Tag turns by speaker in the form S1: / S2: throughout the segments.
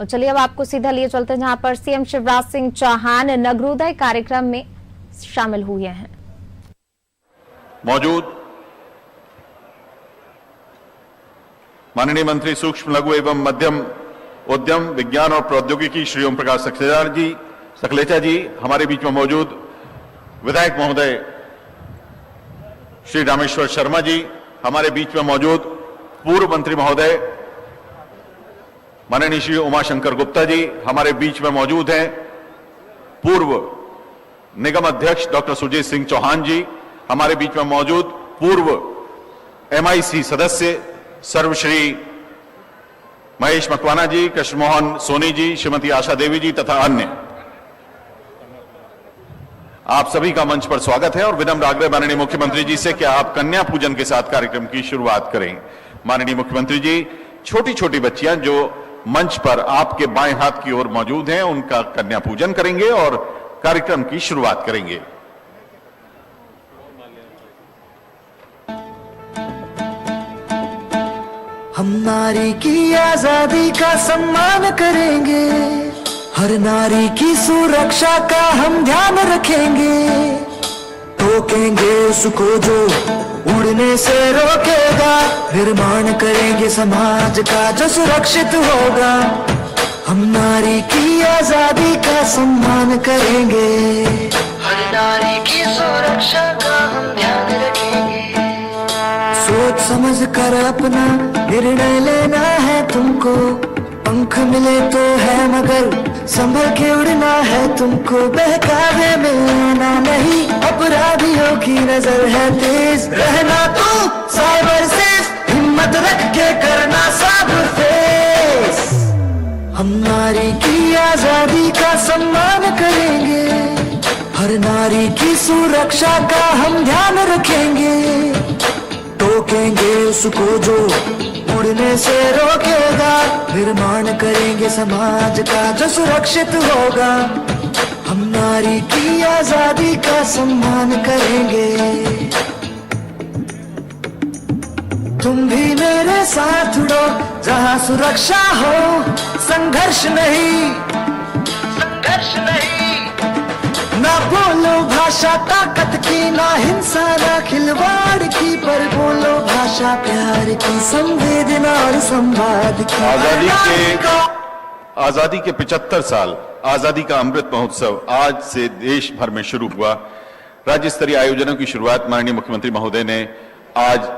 S1: और चलिए अब आपको सीधा लिए चलते हैं जहां पर सीएम शिवराज सिंह चौहान नगरोदय कार्यक्रम में शामिल हुए हैं।
S2: मौजूद माननीय मंत्री सूक्ष्म लघु एवं मध्यम उद्यम विज्ञान और प्रौद्योगिकी श्री ओम प्रकाश सकलेचा जी, हमारे बीच में मौजूद विधायक महोदय श्री रामेश्वर शर्मा जी, हमारे बीच में मौजूद पूर्व मंत्री महोदय माननीय श्री उमाशंकर गुप्ता जी, हमारे बीच में मौजूद हैं पूर्व निगम अध्यक्ष डॉक्टर सुजीत सिंह चौहान जी, हमारे बीच में मौजूद पूर्व MIC सदस्य सर्वश्री महेश मकवाना जी, कृष्णमोहन सोनी जी, श्रीमती आशा देवी जी तथा अन्य। आप सभी का मंच पर स्वागत है और विनम्र आग्रह माननीय मुख्यमंत्री जी से कि आप कन्या पूजन के साथ कार्यक्रम की शुरुआत करें। माननीय मुख्यमंत्री जी, छोटी छोटी बच्चियां जो मंच पर आपके बाएं हाथ की ओर मौजूद हैं, उनका कन्या पूजन करेंगे और कार्यक्रम की शुरुआत करेंगे।
S3: हम नारी की आजादी का सम्मान करेंगे, हर नारी की सुरक्षा का हम ध्यान रखेंगे, टोकेंगे उसको जो उड़ने से रोकेगा, निर्माण करेंगे समाज का जो सुरक्षित होगा। हम नारी की आजादी का सम्मान करेंगे, हर नारी की सुरक्षा का हम ध्यान रखेंगे। सोच समझ कर अपना निर्णय लेना है तुमको, पंख मिले तो है मगर संभल के उड़ना है तुमको, बहकावे में आना नहीं, अपराधियों की नजर है तेज, रहना तुम साइबर सेफ, हिम्मत रख के करना सब फेस। हम नारी की आजादी का सम्मान करेंगे, हर नारी की सुरक्षा का हम ध्यान रखेंगे, टोकेंगे उसको जो उड़ने से रोकेगा, निर्माण करेंगे समाज का जो सुरक्षित होगा। हम नारी की आजादी का सम्मान करेंगे। तुम भी मेरे साथ उड़ो जहां सुरक्षा हो, संघर्ष नहीं, संघर्ष नहीं। ना बोलो भाषा ताकत की, ना हिंसा ना खिलवाड़ की, पर बोलो भाषा प्यार की, संवेदना और संवाद की।
S2: आजादी के 75 साल आजादी का अमृत महोत्सव आज से देश भर में शुरू हुआ। राज्य स्तरीय आयोजनों की शुरुआत माननीय मुख्यमंत्री महोदय ने आज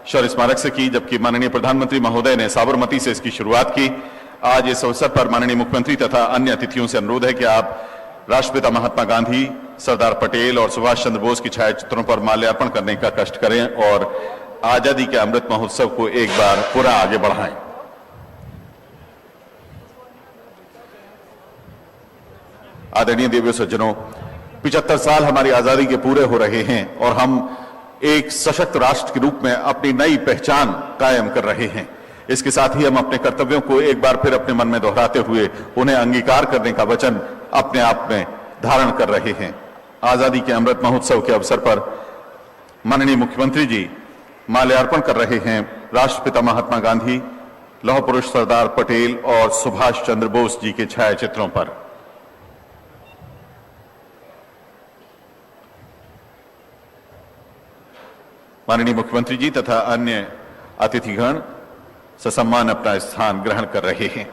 S2: शौर्य स्मारक से की, जबकि माननीय प्रधानमंत्री महोदय ने साबरमती से इसकी शुरुआत की। आज इस अवसर पर माननीय मुख्यमंत्री तथा अन्य अतिथियों से अनुरोध है कि आप राष्ट्रपिता महात्मा गांधी, सरदार पटेल और सुभाष चंद्र बोस की छायाचित्रों पर माल्यार्पण करने का कष्ट करें और आजादी के अमृत महोत्सव को एक बार पूरा आगे बढ़ाएं। आदरणीय देवियों सज्जनों, 75 साल हमारी आजादी के पूरे हो रहे हैं और हम एक सशक्त राष्ट्र के रूप में अपनी नई पहचान कायम कर रहे हैं। इसके साथ ही हम अपने कर्तव्यों को एक बार फिर अपने मन में दोहराते हुए उन्हें अंगीकार करने का वचन अपने आप में धारण कर रहे हैं। आजादी के अमृत महोत्सव के अवसर पर माननीय मुख्यमंत्री जी माल्यार्पण कर रहे हैं राष्ट्रपिता महात्मा गांधी, लौह पुरुष सरदार पटेल और सुभाष चंद्र बोस जी के छायाचित्रों पर। माननीय मुख्यमंत्री जी तथा अन्य अतिथिगण ससम्मान अपना स्थान ग्रहण कर रहे हैं।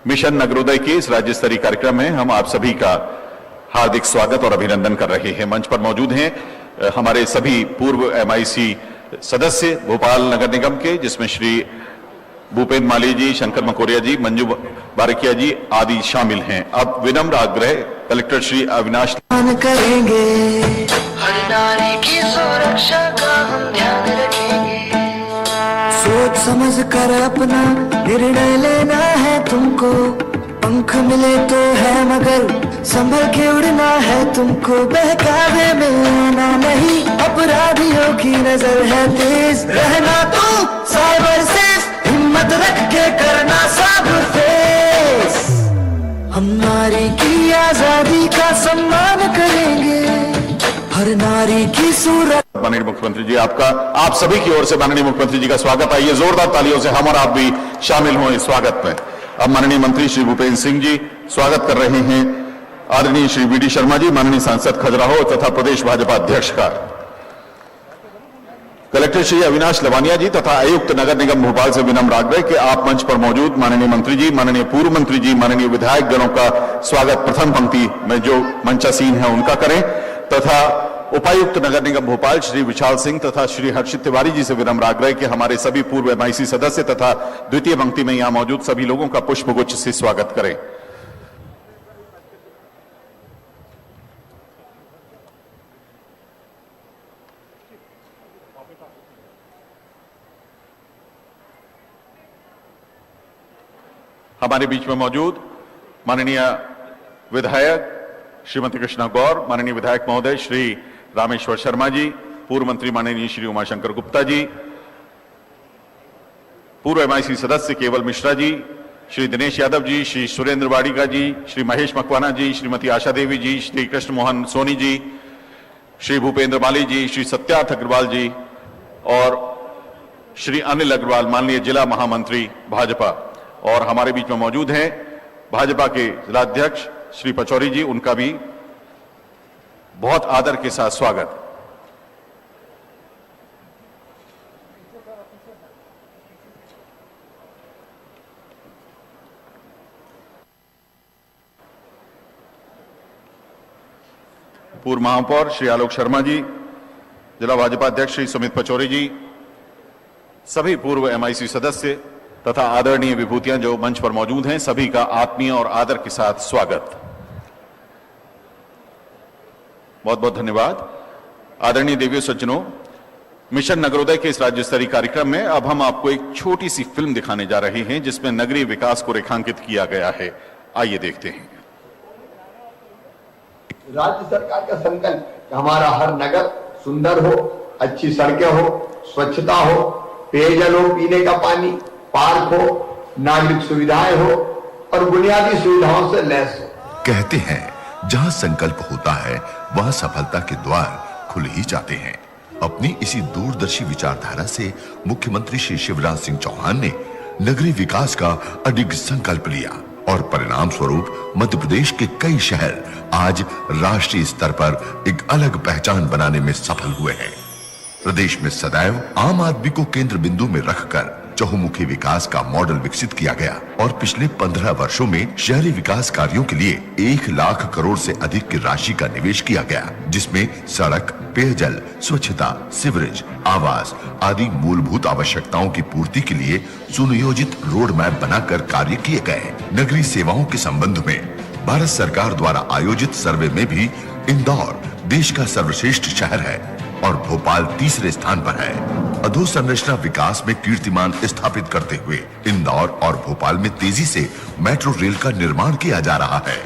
S2: मिशन नगरोदय के इस राज्य स्तरीय कार्यक्रम में हम आप सभी का हार्दिक स्वागत और अभिनंदन कर रहे हैं। मंच पर मौजूद हैं हमारे सभी पूर्व MIC सदस्य भोपाल नगर निगम के, जिसमें श्री भूपेन्द्र माली जी, शंकर मकोरिया जी, मंजू बारकिया जी आदि शामिल हैं। अब विनम्र आग्रह कलेक्टर श्री अविनाश
S3: करेंगे, हर नारी की सुरक्षा का हम ध्यान रखेंगे। सोच समझ कर अपना निर्णय लेना है तुमको, पंख मिले तो है मगर संभल के उड़ना है तुमको, बहकावे में आना नहीं, अपराधियों की नजर है तेज, रहना तुम साइबर सेफ, हिम्मत रख के करना सब फेस। हम नारी की आजादी का सम्मान करेंगे, हर नारी की सुरक्षा।
S2: माननीय मुख्यमंत्री जी, आप सभी की ओर से माननीय मुख्यमंत्री जी का स्वागत। आइए जोरदार तालियों से हम और आप भी शामिल हों इस स्वागत में। अब माननीय मंत्री श्री भूपेंद्र सिंह जी स्वागत कर रहे हैं आदरणीय श्री वी डी शर्मा जी, माननीय सांसद खजुराहो तथा प्रदेश भाजपा अध्यक्ष का। कलेक्टर श्री अविनाश लवानिया जी तथा आयुक्त नगर निगम भोपाल से विनम्र आग्रह कि आप मंच पर मौजूद माननीय मंत्री जी, माननीय पूर्व मंत्री जी, माननीय विधायक जनों का स्वागत प्रथम पंक्ति में जो मंचासीन है उनका करें, तथा उपायुक्त नगर निगम भोपाल श्री विशाल सिंह तथा श्री हर्षित तिवारी जी से विनम्र आग्रह कि हमारे सभी पूर्व एमआईसी सदस्य तथा द्वितीय पंक्ति में यहां मौजूद सभी लोगों का पुष्पगुच्छ से स्वागत करें। हमारे बीच में मौजूद माननीय विधायक श्रीमती कृष्णा गौर, माननीय विधायक महोदय श्री रामेश्वर शर्मा जी, पूर्व मंत्री माननीय श्री उमाशंकर गुप्ता जी, पूर्व एमआईसी सदस्य केवल मिश्रा जी, श्री दिनेश यादव जी, श्री सुरेंद्र वाडिका जी, श्री महेश मकवाना जी, श्रीमती आशा देवी जी, श्री कृष्ण मोहन सोनी जी, श्री भूपेंद्र माली जी, श्री सत्यार्थ अग्रवाल जी और श्री अनिल अग्रवाल माननीय जिला महामंत्री भाजपा, और हमारे बीच में मौजूद हैं भाजपा के जिलाध्यक्ष श्री पचौरी जी, उनका भी बहुत आदर के साथ स्वागत। पूर्व महापौर श्री आलोक शर्मा जी, जिला भाजपा अध्यक्ष श्री सुमित पचौरी जी, सभी पूर्व एमआईसी सदस्य तथा आदरणीय विभूतियां जो मंच पर मौजूद हैं, सभी का आत्मीय और आदर के साथ स्वागत। बहुत बहुत धन्यवाद। आदरणीय देवियों सज्जनों, मिशन नगरोदय के इस राज्य स्तरीय कार्यक्रम में अब हम आपको एक छोटी सी फिल्म दिखाने जा रहे हैं जिसमें नगरीय विकास को रेखांकित किया गया है। आइए देखते हैं।
S4: राज्य सरकार का संकल्प कि हमारा हर नगर सुंदर हो, अच्छी सड़कें हो, स्वच्छता हो, पेयजल हो, पीने का पानी, पार्क हो, नागरिक सुविधाएं हो और बुनियादी सुविधाओं से लैस हो।
S5: कहते हैं जहां संकल्प होता है वहां सफलता के द्वार खुल ही जाते हैं। अपनी इसी दूरदर्शी विचारधारा से मुख्यमंत्री श्री शिवराज सिंह चौहान ने नगरीय विकास का अडिग संकल्प लिया और परिणाम स्वरूप मध्य प्रदेश के कई शहर आज राष्ट्रीय स्तर पर एक अलग पहचान बनाने में सफल हुए हैं। प्रदेश में सदैव आम आदमी को केंद्र बिंदु में रखकर चहुमुखी विकास का मॉडल विकसित किया गया और पिछले 15 वर्षों में शहरी विकास कार्यों के लिए 1 लाख करोड़ से अधिक की राशि का निवेश किया गया, जिसमें सड़क, पेयजल, स्वच्छता, सीवरेज, आवास आदि मूलभूत आवश्यकताओं की पूर्ति के लिए सुनियोजित रोड मैप बनाकर कार्य किए गए। नगरीय सेवाओं के संबंध में भारत सरकार द्वारा आयोजित सर्वे में भी इंदौर देश का सर्वश्रेष्ठ शहर है और भोपाल तीसरे स्थान पर है। अधोसंरचना विकास में कीर्तिमान स्थापित करते हुए इंदौर और भोपाल में तेजी से मेट्रो रेल का निर्माण किया जा रहा है।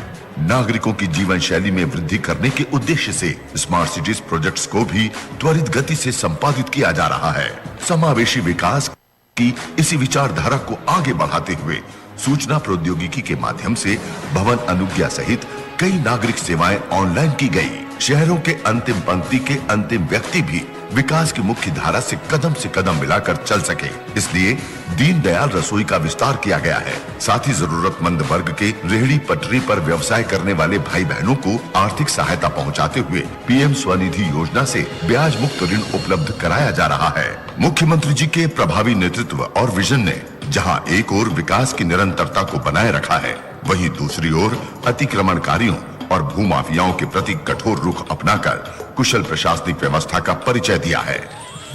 S5: नागरिकों की जीवन शैली में वृद्धि करने के उद्देश्य से स्मार्ट सिटीज प्रोजेक्ट्स को भी त्वरित गति से संपादित किया जा रहा है। समावेशी विकास की इसी विचारधारा को आगे बढ़ाते हुए सूचना प्रौद्योगिकी के माध्यम से भवन अनुज्ञा सहित कई नागरिक सेवाएं ऑनलाइन की गई। शहरों के अंतिम पंक्ति के अंतिम व्यक्ति भी विकास की मुख्य धारा से कदम मिलाकर चल सके, इसलिए दीनदयाल रसोई का विस्तार किया गया है। साथ ही जरूरतमंद वर्ग के रेहड़ी पटरी पर व्यवसाय करने वाले भाई बहनों को आर्थिक सहायता पहुंचाते हुए पीएम स्वनिधि योजना से ब्याज मुक्त ऋण उपलब्ध कराया जा रहा है। मुख्यमंत्री जी के प्रभावी नेतृत्व और विजन ने जहां एक ओर विकास की निरंतरता को बनाए रखा है, वहीं दूसरी ओर अतिक्रमणकारियों और भूमाफियाओं के प्रति कठोर रुख अपनाकर कुशल प्रशासनिक व्यवस्था का परिचय दिया है।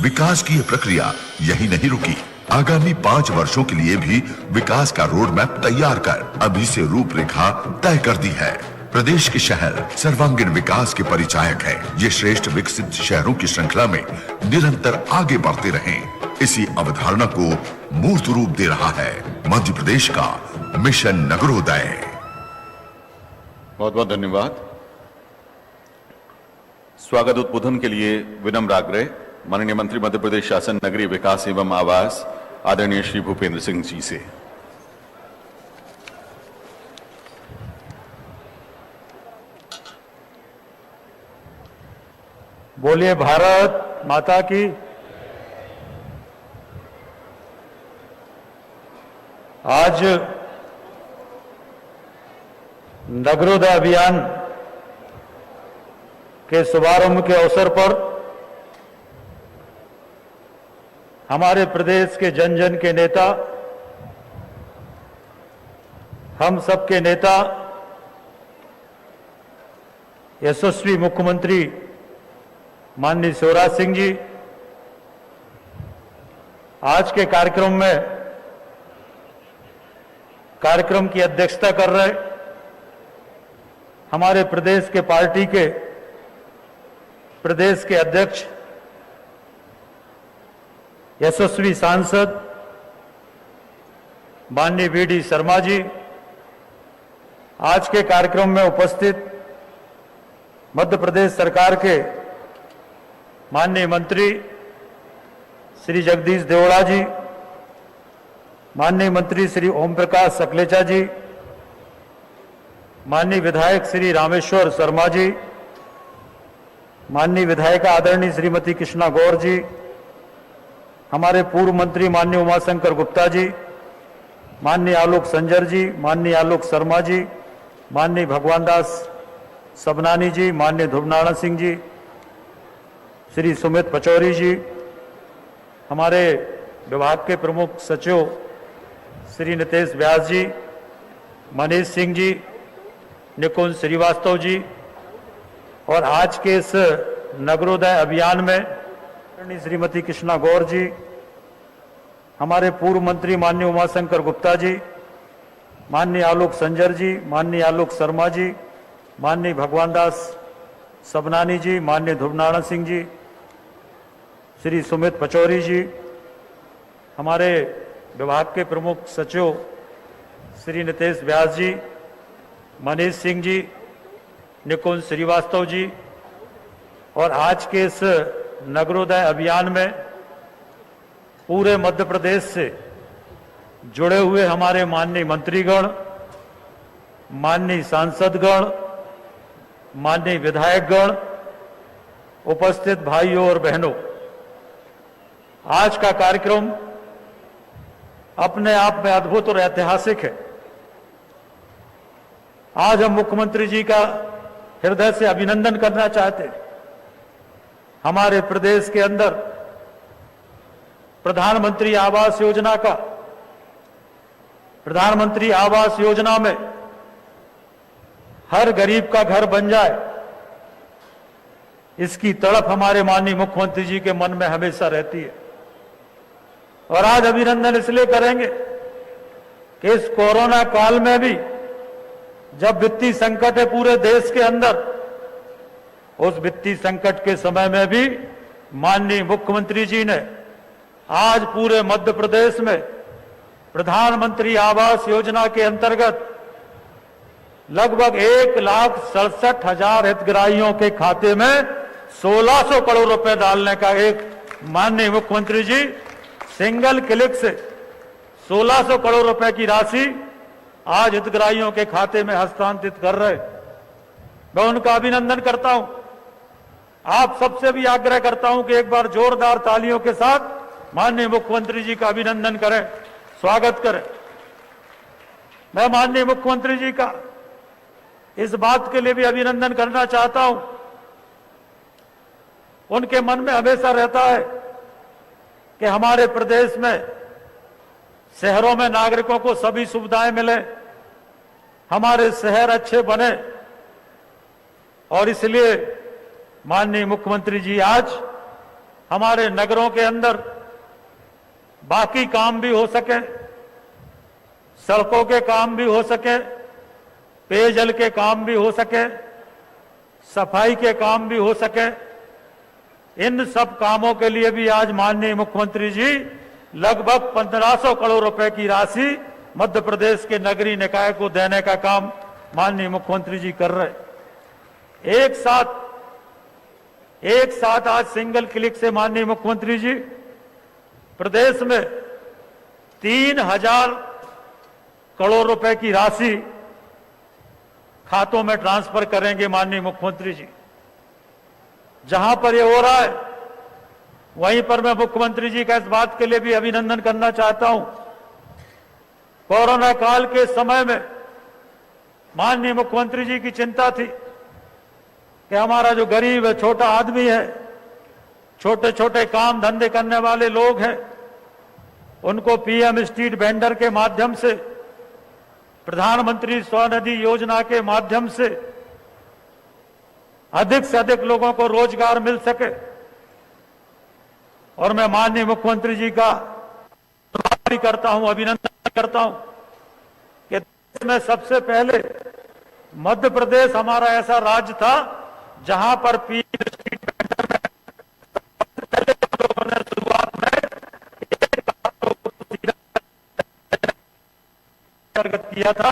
S5: विकास की यह प्रक्रिया यही नहीं रुकी, आगामी 5 वर्षों के लिए भी विकास का रोड मैप तैयार कर अभी से रूपरेखा तय कर दी है। प्रदेश के शहर सर्वांगीण विकास के परिचायक है। ये श्रेष्ठ विकसित शहरों की श्रृंखला में निरंतर आगे बढ़ते रहें, इसी अवधारणा को मूर्त रूप दे रहा है मध्य प्रदेश का मिशन नगरोदय।
S2: बहुत बहुत धन्यवाद। स्वागत उद्बोधन के लिए विनम्र आग्रह माननीय मंत्री मध्य प्रदेश शासन नगरीय विकास एवं आवास आदरणीय श्री भूपेंद्र सिंह जी से।
S6: बोलिए भारत माता की। आज नगरोदय अभियान के शुभारंभ के अवसर पर हमारे प्रदेश के जन जन के नेता, हम सबके नेता, यशस्वी मुख्यमंत्री माननीय शिवराज सिंह जी आज के कार्यक्रम की अध्यक्षता कर रहे हमारे प्रदेश के पार्टी के प्रदेश के अध्यक्ष यशस्वी सांसद माननीय वीडी शर्मा जी, आज के कार्यक्रम में उपस्थित मध्य प्रदेश सरकार के माननीय मंत्री श्री जगदीश देवड़ा जी, माननीय मंत्री श्री ओम प्रकाश सकलेचा जी, माननीय विधायक श्री रामेश्वर शर्मा जी, माननीय विधायिका आदरणीय श्रीमती कृष्णा गौर जी, हमारे पूर्व मंत्री माननीय उमाशंकर गुप्ता जी, माननीय आलोक संजर जी, माननीय आलोक शर्मा जी, माननीय भगवान दास सबनानी जी, माननीय ध्रुवनारायण सिंह जी, श्री सुमित पचौरी जी, हमारे विभाग के प्रमुख सचिव श्री नितेश व्यास जी, मनीष सिंह जी, निकुंज श्रीवास्तव जी, और आज के इस नगरोदय अभियान में श्रीमती कृष्णा गौर जी, हमारे पूर्व मंत्री माननीय उमाशंकर गुप्ता जी, माननीय आलोक संजर जी, माननीय आलोक शर्मा जी, माननीय भगवान दास सबनानी जी, माननीय ध्रुवनारायण सिंह जी, श्री सुमित पचौरी जी, हमारे विभाग के प्रमुख सचिव श्री नितेश व्यास जी, मनीष सिंह जी, निकुंज श्रीवास्तव जी, और आज के इस नगरोदय अभियान में पूरे मध्य प्रदेश से जुड़े हुए हमारे माननीय मंत्रीगण, माननीय सांसदगण, माननीय विधायकगण, उपस्थित भाइयों और बहनों, आज का कार्यक्रम अपने आप में अद्भुत और ऐतिहासिक है। आज हम मुख्यमंत्री जी का हृदय से अभिनंदन करना चाहते हैं। हमारे प्रदेश के अंदर प्रधानमंत्री आवास योजना में हर गरीब का घर बन जाए, इसकी तड़प हमारे माननीय मुख्यमंत्री जी के मन में हमेशा रहती है। और आज अभिनंदन इसलिए करेंगे कि इस कोरोना काल में भी, जब वित्तीय संकट है पूरे देश के अंदर, उस वित्तीय संकट के समय में भी माननीय मुख्यमंत्री जी ने आज पूरे मध्य प्रदेश में प्रधानमंत्री आवास योजना के अंतर्गत लगभग 1,67,000 हितग्राहियों के खाते में 1600 करोड़ रुपए डालने का एक माननीय मुख्यमंत्री जी सिंगल क्लिक से 1600 करोड़ रुपए की राशि आज हितग्राहियों के खाते में हस्तांतरित कर रहे। मैं उनका अभिनंदन करता हूं। आप सबसे भी आग्रह करता हूं कि एक बार जोरदार तालियों के साथ माननीय मुख्यमंत्री जी का अभिनंदन करें, स्वागत करें। मैं माननीय मुख्यमंत्री जी का इस बात के लिए भी अभिनंदन करना चाहता हूं, उनके मन में हमेशा रहता है कि हमारे प्रदेश में शहरों में नागरिकों को सभी सुविधाएं मिले, हमारे शहर अच्छे बने, और इसलिए माननीय मुख्यमंत्री जी आज हमारे नगरों के अंदर बाकी काम भी हो सके, सड़कों के काम भी हो सके, पेयजल के काम भी हो सके, सफाई के काम भी हो सके, इन सब कामों के लिए भी आज माननीय मुख्यमंत्री जी लगभग 1500 करोड़ रुपए की राशि मध्य प्रदेश के नगरीय निकाय को देने का काम माननीय मुख्यमंत्री जी कर रहे। एक साथ आज सिंगल क्लिक से माननीय मुख्यमंत्री जी प्रदेश में 3000 करोड़ रुपए की राशि खातों में ट्रांसफर करेंगे माननीय मुख्यमंत्री जी। जहां पर ये हो रहा है वहीं पर मैं मुख्यमंत्री जी का इस बात के लिए भी अभिनंदन करना चाहता हूं। कोरोना काल के समय में माननीय मुख्यमंत्री जी की चिंता थी कि हमारा जो गरीब है, छोटा आदमी है, छोटे छोटे काम धंधे करने वाले लोग हैं, उनको पीएम स्ट्रीट वेंडर के माध्यम से, प्रधानमंत्री स्वनिधि योजना के माध्यम से अधिक से अधिक लोगों को रोजगार मिल सके। और मैं माननीय मुख्यमंत्री जी का धन्यवाद करता हूं, अभिनंदन करता हूं कि देश में सबसे पहले मध्य प्रदेश हमारा ऐसा राज्य था जहां पर पीएम स्ट्रीट वेंडर में सबसे पहले लोगों ने शुरुआत में अंतर्गत किया था।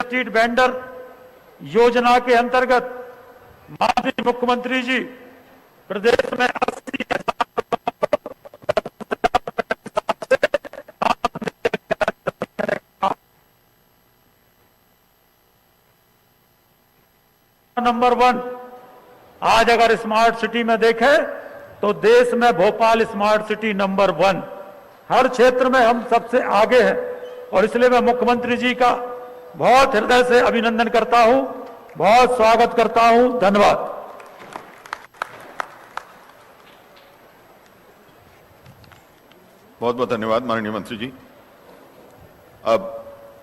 S6: स्ट्रीट वेंडर योजना के अंतर्गत माननीय मुख्यमंत्री जी प्रदेश में 80,000 नंबर 1 आज अगर स्मार्ट सिटी में देखें तो देश में भोपाल स्मार्ट सिटी नंबर 1, हर क्षेत्र में हम सबसे आगे हैं। और इसलिए मैं मुख्यमंत्री जी का बहुत हृदय से अभिनंदन करता हूं, बहुत स्वागत करता हूं। धन्यवाद।
S2: बहुत बहुत धन्यवाद माननीय मंत्री जी। अब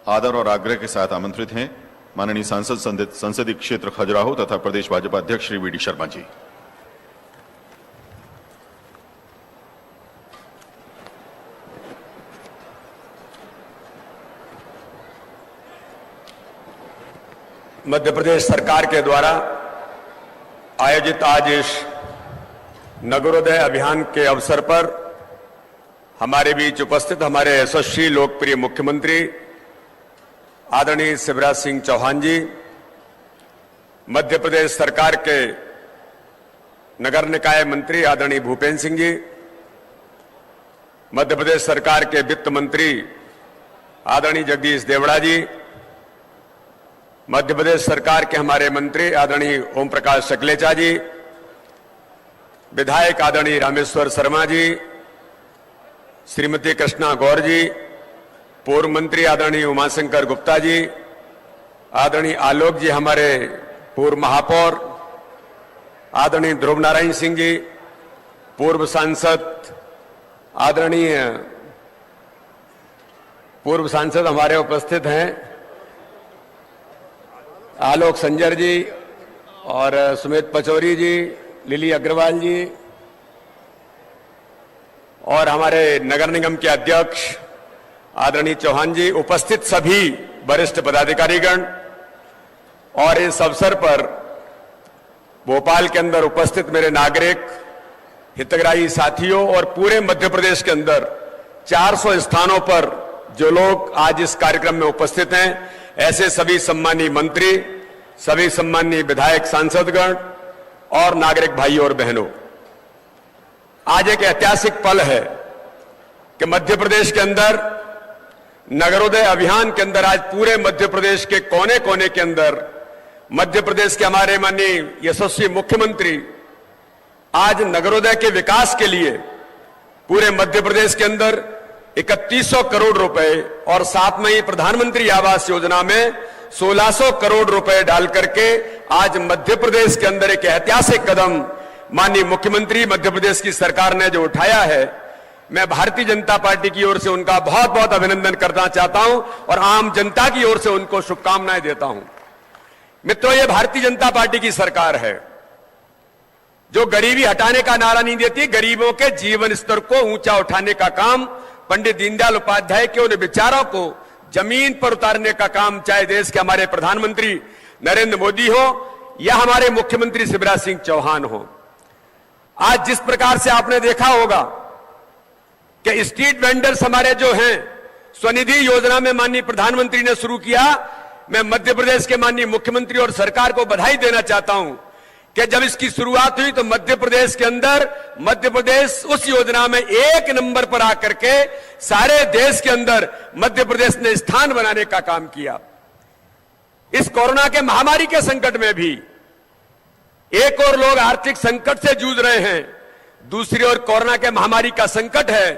S2: आदर और आग्रह के साथ आमंत्रित हैं माननीय सांसद संसदीय क्षेत्र खजुराहो तथा प्रदेश भाजपा अध्यक्ष श्री वीडी शर्मा जी।
S7: मध्य प्रदेश सरकार के द्वारा आयोजित आज इस नगरोदय अभियान के अवसर पर हमारे बीच उपस्थित हमारे यशस्वी लोकप्रिय मुख्यमंत्री आदरणीय शिवराज सिंह चौहान जी, मध्य प्रदेश सरकार के नगर निकाय मंत्री आदरणीय भूपेंद्र सिंह जी, मध्य प्रदेश सरकार के वित्त मंत्री आदरणीय जगदीश देवड़ा जी, मध्य प्रदेश सरकार के हमारे मंत्री आदरणीय ओम प्रकाश सकलेचा जी, विधायक आदरणीय रामेश्वर शर्मा जी, श्रीमती कृष्णा गौर जी, पूर्व मंत्री आदरणीय उमाशंकर गुप्ता जी, आदरणीय आलोक जी हमारे पूर्व महापौर, आदरणीय ध्रुव नारायण सिंह जी, पूर्व सांसद आदरणीय पूर्व सांसद हमारे उपस्थित हैं, आलोक संजर जी और सुमित पचौरी जी, लिली अग्रवाल जी और हमारे नगर निगम के अध्यक्ष आदरणीय चौहान जी, उपस्थित सभी वरिष्ठ पदाधिकारीगण और इस अवसर पर भोपाल के अंदर उपस्थित मेरे नागरिक हितग्राही साथियों और पूरे मध्य प्रदेश के अंदर 400 स्थानों पर जो लोग आज इस कार्यक्रम में उपस्थित हैं, ऐसे सभी सम्मानीय मंत्री, सभी सम्मानीय विधायक सांसदगण और नागरिक भाइयों और बहनों, आज एक ऐतिहासिक पल है कि मध्य प्रदेश के अंदर नगरोदय अभियान के अंदर आज पूरे मध्य प्रदेश के कोने कोने के अंदर मध्य प्रदेश के हमारे माननीय यशस्वी मुख्यमंत्री आज नगरोदय के विकास के लिए पूरे मध्य प्रदेश के अंदर 3100 करोड़ रुपए और साथ में ही प्रधानमंत्री आवास योजना में 1600 करोड़ रुपए डाल करके आज मध्य प्रदेश के अंदर एक ऐतिहासिक कदम माननीय मुख्यमंत्री मध्य प्रदेश की सरकार ने जो उठाया है, मैं भारतीय जनता पार्टी की ओर से उनका बहुत बहुत अभिनंदन करना चाहता हूं और आम जनता की ओर से उनको शुभकामनाएं देता हूं। मित्रों, ये भारतीय जनता पार्टी की सरकार है जो गरीबी हटाने का नारा नहीं देती, गरीबों के जीवन स्तर को ऊंचा उठाने का काम, पंडित दीनदयाल उपाध्याय के उन विचारों को जमीन पर उतारने का काम, चाहे देश के हमारे प्रधानमंत्री नरेंद्र मोदी हो या हमारे मुख्यमंत्री शिवराज सिंह चौहान हो। आज जिस प्रकार से आपने देखा होगा कि स्ट्रीट वेंडर्स हमारे जो हैं स्वनिधि योजना में माननीय प्रधानमंत्री ने शुरू किया, मैं मध्य प्रदेश के माननीय मुख्यमंत्री और सरकार को बधाई देना चाहता हूं कि जब इसकी शुरुआत हुई तो मध्य प्रदेश के अंदर मध्य प्रदेश उस योजना में 1 नंबर पर आकर के सारे देश के अंदर मध्य प्रदेश ने स्थान बनाने का काम किया। इस कोरोना के महामारी के संकट में भी एक और लोग आर्थिक संकट से जूझ रहे हैं, दूसरी ओर कोरोना के महामारी का संकट है,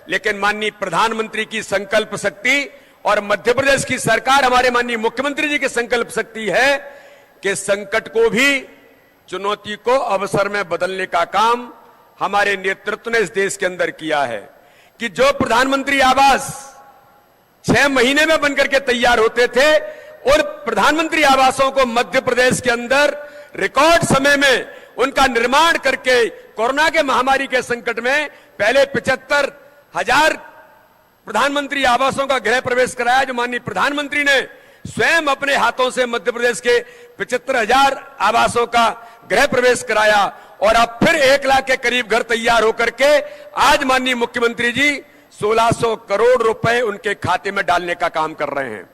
S7: लेकिन माननीय प्रधानमंत्री की संकल्प शक्ति और मध्य प्रदेश की सरकार, हमारे माननीय मुख्यमंत्री जी की संकल्प शक्ति है कि संकट को भी, चुनौती को अवसर में बदलने का काम हमारे नेतृत्व ने इस देश के अंदर किया है कि जो प्रधानमंत्री आवास 6 महीने में बनकर के तैयार होते थे और प्रधानमंत्री आवासों को मध्य प्रदेश के अंदर रिकॉर्ड समय में उनका निर्माण करके कोरोना के महामारी के संकट में पहले 75,000 प्रधानमंत्री आवासों का गृह प्रवेश कराया, जो माननीय प्रधानमंत्री ने स्वयं अपने हाथों से मध्य प्रदेश के 75,000 आवासों का गृह प्रवेश कराया और अब फिर 1 लाख के करीब घर तैयार होकर के आज माननीय मुख्यमंत्री जी 1600 करोड़ रुपए उनके खाते में डालने का काम कर रहे हैं।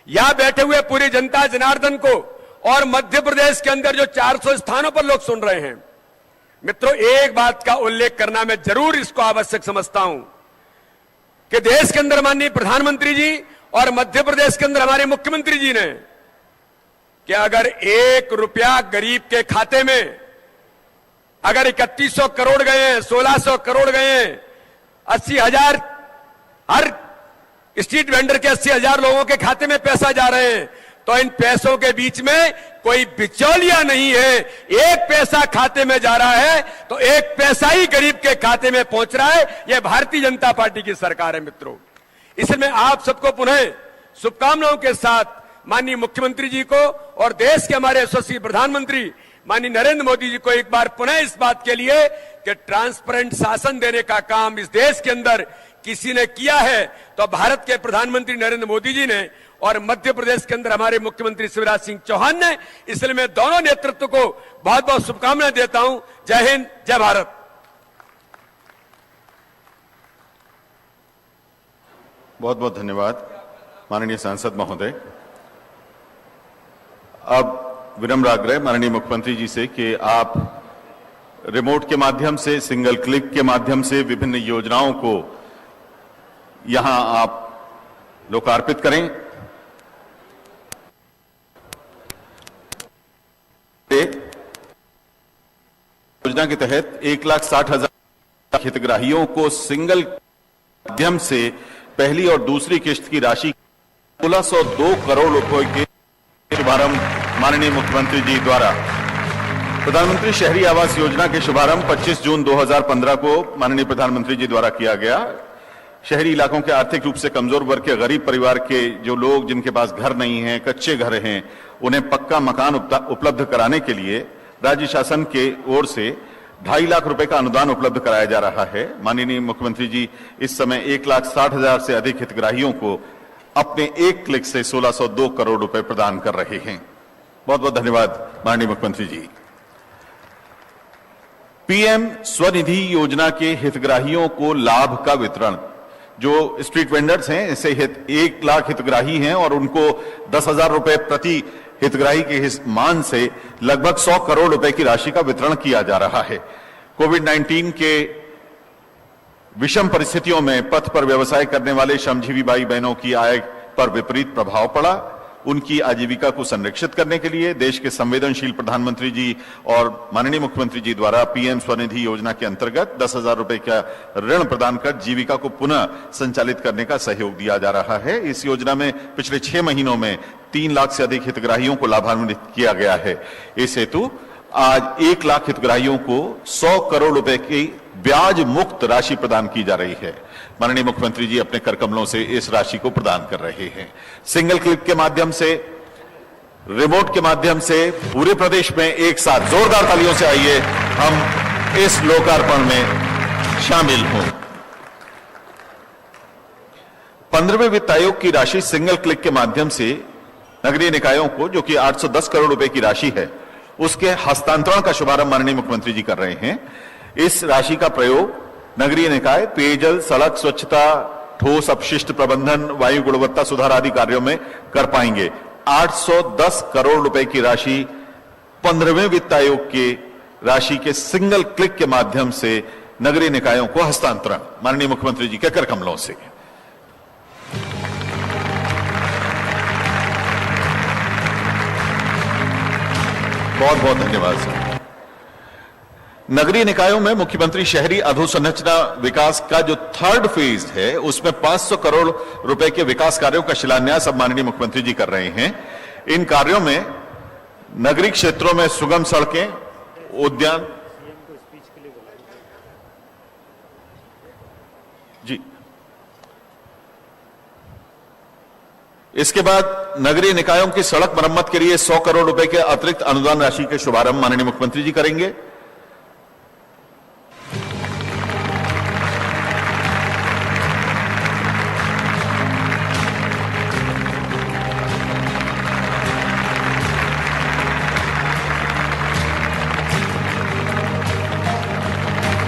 S7: यहां बैठे हुए पूरी जनता जनार्दन को और मध्य प्रदेश के अंदर जो 400 स्थानों पर लोग सुन रहे हैं, मित्रों, एक बात का उल्लेख करना मैं जरूर इसको आवश्यक समझता हूं कि देश के अंदर माननीय प्रधानमंत्री जी और मध्य प्रदेश के अंदर हमारे मुख्यमंत्री जी ने कि अगर 1 रुपया गरीब के खाते में अगर 3100 करोड़ गए हैं, 1600 करोड़ गए हैं, 80,000 हर स्ट्रीट वेंडर के 80,000 लोगों के खाते में पैसा जा रहे हैं, तो इन पैसों के बीच में कोई बिचौलिया नहीं है। 1 पैसा खाते में जा रहा है तो 1 पैसा ही गरीब के खाते में पहुंच रहा है। यह भारतीय जनता पार्टी की सरकार है मित्रों। इसलिए आप सबको पुनः शुभकामनाओं के साथ माननीय मुख्यमंत्री जी को और देश के हमारे यशस्वी प्रधानमंत्री माननीय नरेंद्र मोदी जी को एक बार पुनः इस बात के लिए कि ट्रांसपेरेंट शासन देने का काम इस देश के अंदर किसी ने किया है तो भारत के प्रधानमंत्री नरेंद्र मोदी जी ने और मध्य प्रदेश के अंदर हमारे मुख्यमंत्री शिवराज सिंह चौहान ने। इसलिए मैं दोनों नेतृत्व को बहुत बहुत शुभकामनाएं देता हूं। जय हिंद, जय भारत।
S2: बहुत बहुत धन्यवाद माननीय सांसद महोदय। अब विनम्र आग्रह माननीय मुख्यमंत्री जी से कि आप रिमोट के माध्यम से, सिंगल क्लिक के माध्यम से विभिन्न योजनाओं को यहां आप लोकार्पित करें। योजना के तहत 1,60,000 हितग्राहियों को सिंगल माध्यम से पहली और दूसरी किश्त की राशि 1602 करोड़ रुपए के शुभारंभ माननीय मुख्यमंत्री जी द्वारा। प्रधानमंत्री शहरी आवास योजना के शुभारंभ 25 जून 2015 को माननीय प्रधानमंत्री जी द्वारा किया गया। शहरी इलाकों के आर्थिक रूप से कमजोर वर्ग के गरीब परिवार के जो लोग जिनके पास घर नहीं है, कच्चे घर हैं, उन्हें पक्का मकान उपलब्ध कराने के लिए राज्य शासन के ओर से 2.5 लाख रुपए का अनुदान उपलब्ध कराया जा रहा है। माननीय मुख्यमंत्री जी इस समय 1,60,000 से अधिक हितग्राहियों को अपने 1 क्लिक से 1602 करोड़ रुपए प्रदान कर रहे हैं। बहुत बहुत धन्यवाद माननीय मुख्यमंत्री जी। पीएम स्वनिधि योजना के हितग्राहियों को लाभ का वितरण, जो स्ट्रीट वेंडर्स हैं, ऐसे 1 लाख हितग्राही हैं और उनको 10,000 रुपए प्रति हितग्राही के मान से लगभग 100 करोड़ रुपए की राशि का वितरण किया जा रहा है। कोविड-19 के विषम परिस्थितियों में पथ पर व्यवसाय करने वाले श्रमजीवी भाई बहनों की आय पर विपरीत प्रभाव पड़ा। उनकी आजीविका को संरक्षित करने के लिए देश के संवेदनशील प्रधानमंत्री जी और माननीय मुख्यमंत्री जी द्वारा पीएम स्वनिधि योजना के अंतर्गत 10,000 रुपए का ऋण प्रदान कर जीविका को पुनः संचालित करने का सहयोग दिया जा रहा है। इस योजना में पिछले 6 महीनों में 3 लाख से अधिक हितग्राहियों को लाभान्वित किया गया है। इस हेतु आज 1 लाख हितग्राहियों को 100 करोड़ रुपए की ब्याज मुक्त राशि प्रदान की जा रही है। माननीय मुख्यमंत्री जी अपने कर कमलों से इस राशि को प्रदान कर रहे हैं। सिंगल क्लिक के माध्यम से, रिमोट के माध्यम से पूरे प्रदेश में एक साथ जोरदार तालियों से आइए हम इस लोकार्पण में शामिल हों। 15वें वित्त आयोग की राशि सिंगल क्लिक के माध्यम से नगरीय निकायों को, जो कि 810 करोड़ रुपए की राशि है, उसके हस्तांतरण का शुभारंभ माननीय मुख्यमंत्री जी कर रहे हैं। इस राशि का प्रयोग नगरीय निकाय पेयजल, सड़क स्वच्छता, ठोस अपशिष्ट प्रबंधन, वायु गुणवत्ता सुधार आदि कार्यों में कर पाएंगे। 810 करोड़ रुपए की राशि 15वें वित्त आयोग के राशि के सिंगल क्लिक के माध्यम से नगरीय निकायों को हस्तांतरण माननीय मुख्यमंत्री जी के कर कमलों से। बहुत बहुत धन्यवाद सर। नगरीय निकायों में मुख्यमंत्री शहरी अधोसंरचना विकास का जो थर्ड फेज है उसमें 500 करोड़ रुपए के विकास कार्यों का शिलान्यास अब माननीय मुख्यमंत्री जी कर रहे हैं। इन कार्यों में नगरीय क्षेत्रों में सुगम सड़कें, उद्यान जी, इसके बाद नगरीय निकायों की सड़क मरम्मत के लिए 100 करोड़ रुपए के अतिरिक्त अनुदान राशि के शुभारंभ माननीय मुख्यमंत्री जी करेंगे।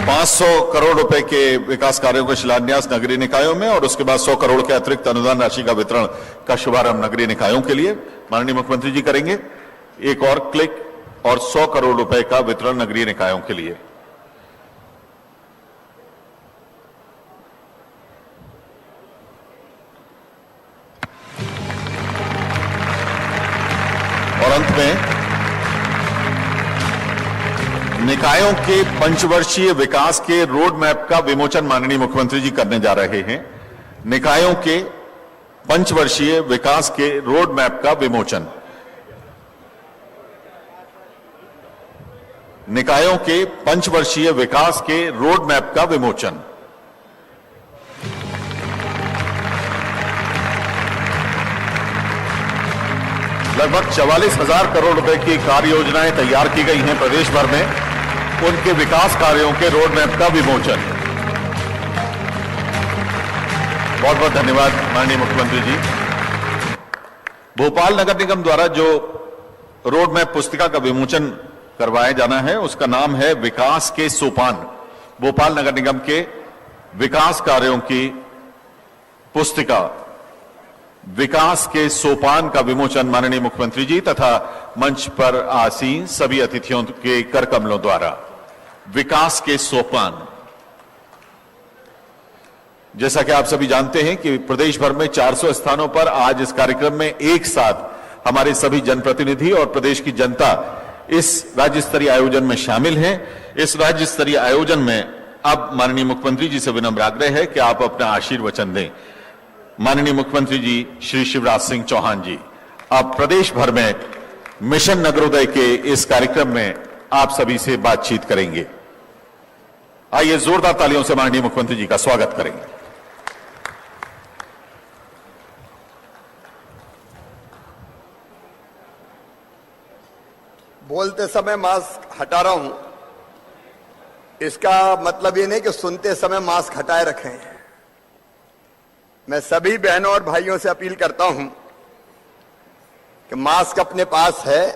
S2: $500 करोड़ रुपए के विकास कार्यों का शिलान्यास नगरीय निकायों में और उसके बाद 100 करोड़ के अतिरिक्त अनुदान राशि का वितरण का शुभारंभ नगरीय निकायों के लिए माननीय मुख्यमंत्री जी करेंगे। एक और क्लिक और 100 करोड़ रुपए का वितरण नगरीय निकायों के लिए। और अंत में निकायों के पंचवर्षीय विकास के रोड मैप का विमोचन माननीय मुख्यमंत्री जी करने जा रहे हैं। निकायों के पंचवर्षीय विकास के रोड मैप का विमोचन। निकायों के पंचवर्षीय विकास के रोड मैप का विमोचन। लगभग 44,000 करोड़ रुपए की कार्य योजनाएं तैयार की गई हैं प्रदेश भर में। उनके विकास कार्यों के रोड मैप का विमोचन। बहुत बहुत धन्यवाद माननीय मुख्यमंत्री जी। भोपाल नगर निगम द्वारा जो रोड मैप पुस्तिका का विमोचन करवाया जाना है उसका नाम है विकास के सोपान। भोपाल नगर निगम के विकास कार्यों की पुस्तिका विकास के सोपान का विमोचन माननीय मुख्यमंत्री जी तथा मंच पर आसीन सभी अतिथियों के कर कमलों द्वारा। विकास के सोपान, जैसा कि आप सभी जानते हैं कि प्रदेश भर में 400 स्थानों पर आज इस कार्यक्रम में एक साथ हमारे सभी जनप्रतिनिधि और प्रदेश की जनता इस राज्य स्तरीय आयोजन में शामिल हैं। इस राज्य स्तरीय आयोजन में अब माननीय मुख्यमंत्री जी से विनम्र आग्रह है कि आप अपना आशीर्वचन दें। माननीय मुख्यमंत्री जी श्री शिवराज सिंह चौहान जी अब प्रदेश भर में मिशन नगरोदय के इस कार्यक्रम में आप सभी से बातचीत करेंगे। आइए जोरदार तालियों से माननीय मुख्यमंत्री जी का स्वागत करेंगे।
S4: बोलते समय मास्क हटा रहा हूं, इसका मतलब ये नहीं कि सुनते समय मास्क हटाए रखें। मैं सभी बहनों और भाइयों से अपील करता हूं कि मास्क अपने पास है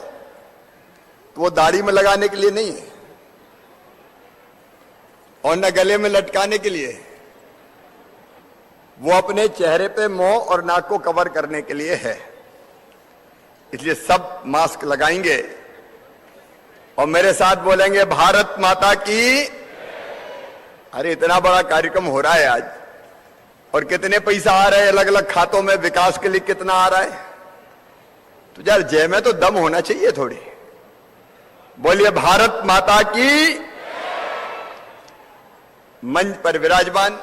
S4: तो वो दाढ़ी में लगाने के लिए नहीं है और न गले में लटकाने के लिए, वो अपने चेहरे पे मुंह और नाक को कवर करने के लिए है। इसलिए सब मास्क लगाएंगे और मेरे साथ बोलेंगे भारत माता की। अरे इतना बड़ा कार्यक्रम हो रहा है आज और कितने पैसा आ रहे हैं अलग अलग खातों में, विकास के लिए कितना आ रहा है, तो यार जय में तो दम होना चाहिए थोड़ी। बोलिए भारत माता की। मंच पर विराजमान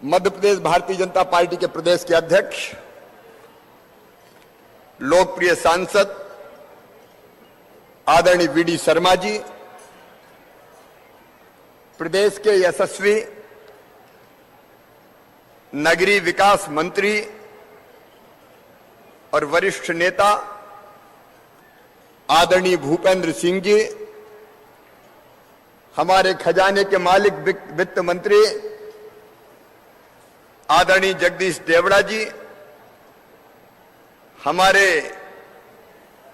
S4: मध्य प्रदेश भारतीय जनता पार्टी के प्रदेश के अध्यक्ष, लोकप्रिय सांसद आदरणीय वीडी शर्मा जी, प्रदेश के यशस्वी नगरीय विकास मंत्री और वरिष्ठ नेता आदरणीय भूपेंद्र सिंह जी, हमारे खजाने के मालिक वित्त मंत्री आदरणीय जगदीश देवड़ा जी, हमारे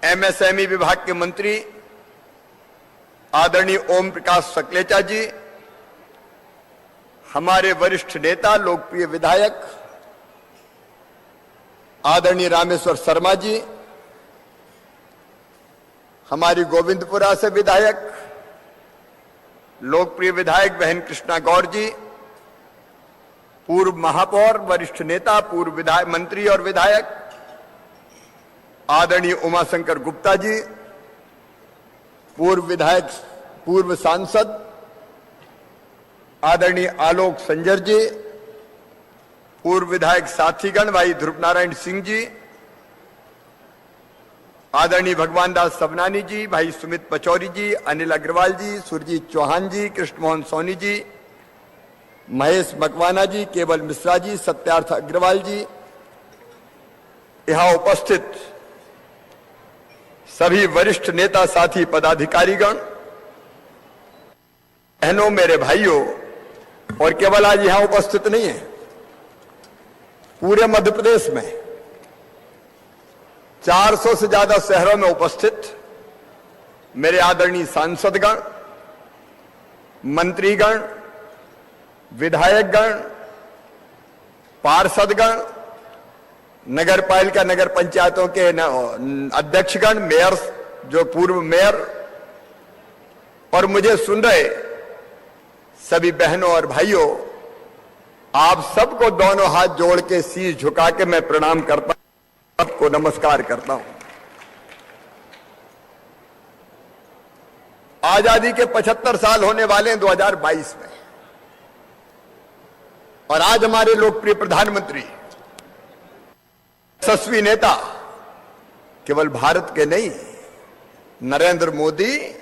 S4: एमएसएमई विभाग के मंत्री आदरणीय ओम प्रकाश सकलेचा जी, हमारे वरिष्ठ नेता लोकप्रिय विधायक आदरणीय रामेश्वर शर्मा जी, हमारी गोविंदपुरा से विधायक लोकप्रिय विधायक बहन कृष्णा गौर जी, पूर्व महापौर, वरिष्ठ नेता, पूर्व विधायक मंत्री और विधायक आदरणीय उमाशंकर गुप्ता जी, पूर्व विधायक, पूर्व सांसद आदरणीय आलोक संजर जी, पूर्व विधायक साथीगण भाई ध्रुव नारायण सिंह जी, आदरणीय भगवान दास सबनानी जी, भाई सुमित पचौरी जी, अनिल अग्रवाल जी, सुरजीत चौहान जी, कृष्ण मोहन सोनी जी, महेश मकवाना जी, केवल मिश्रा जी, सत्यार्थ अग्रवाल जी, यहां उपस्थित सभी वरिष्ठ नेता साथी पदाधिकारीगण, बहनों, मेरे भाइयों, और केवल आज यहां उपस्थित नहीं है, पूरे मध्य प्रदेश में 400 से ज्यादा शहरों में उपस्थित मेरे आदरणीय सांसदगण, मंत्रीगण, विधायकगण, पार्षदगण, नगर पालिका नगर पंचायतों के अध्यक्षगण, मेयर, जो पूर्व मेयर, और मुझे सुन रहे सभी बहनों और भाइयों, आप सबको दोनों हाथ जोड़ के शीश झुका के मैं प्रणाम करता हूं, सबको नमस्कार करता हूं। आजादी के 75 साल होने वाले हैं 2022 में, और आज हमारे लोकप्रिय प्रधानमंत्री, यशस्वी नेता, केवल भारत के नहीं, नरेंद्र मोदी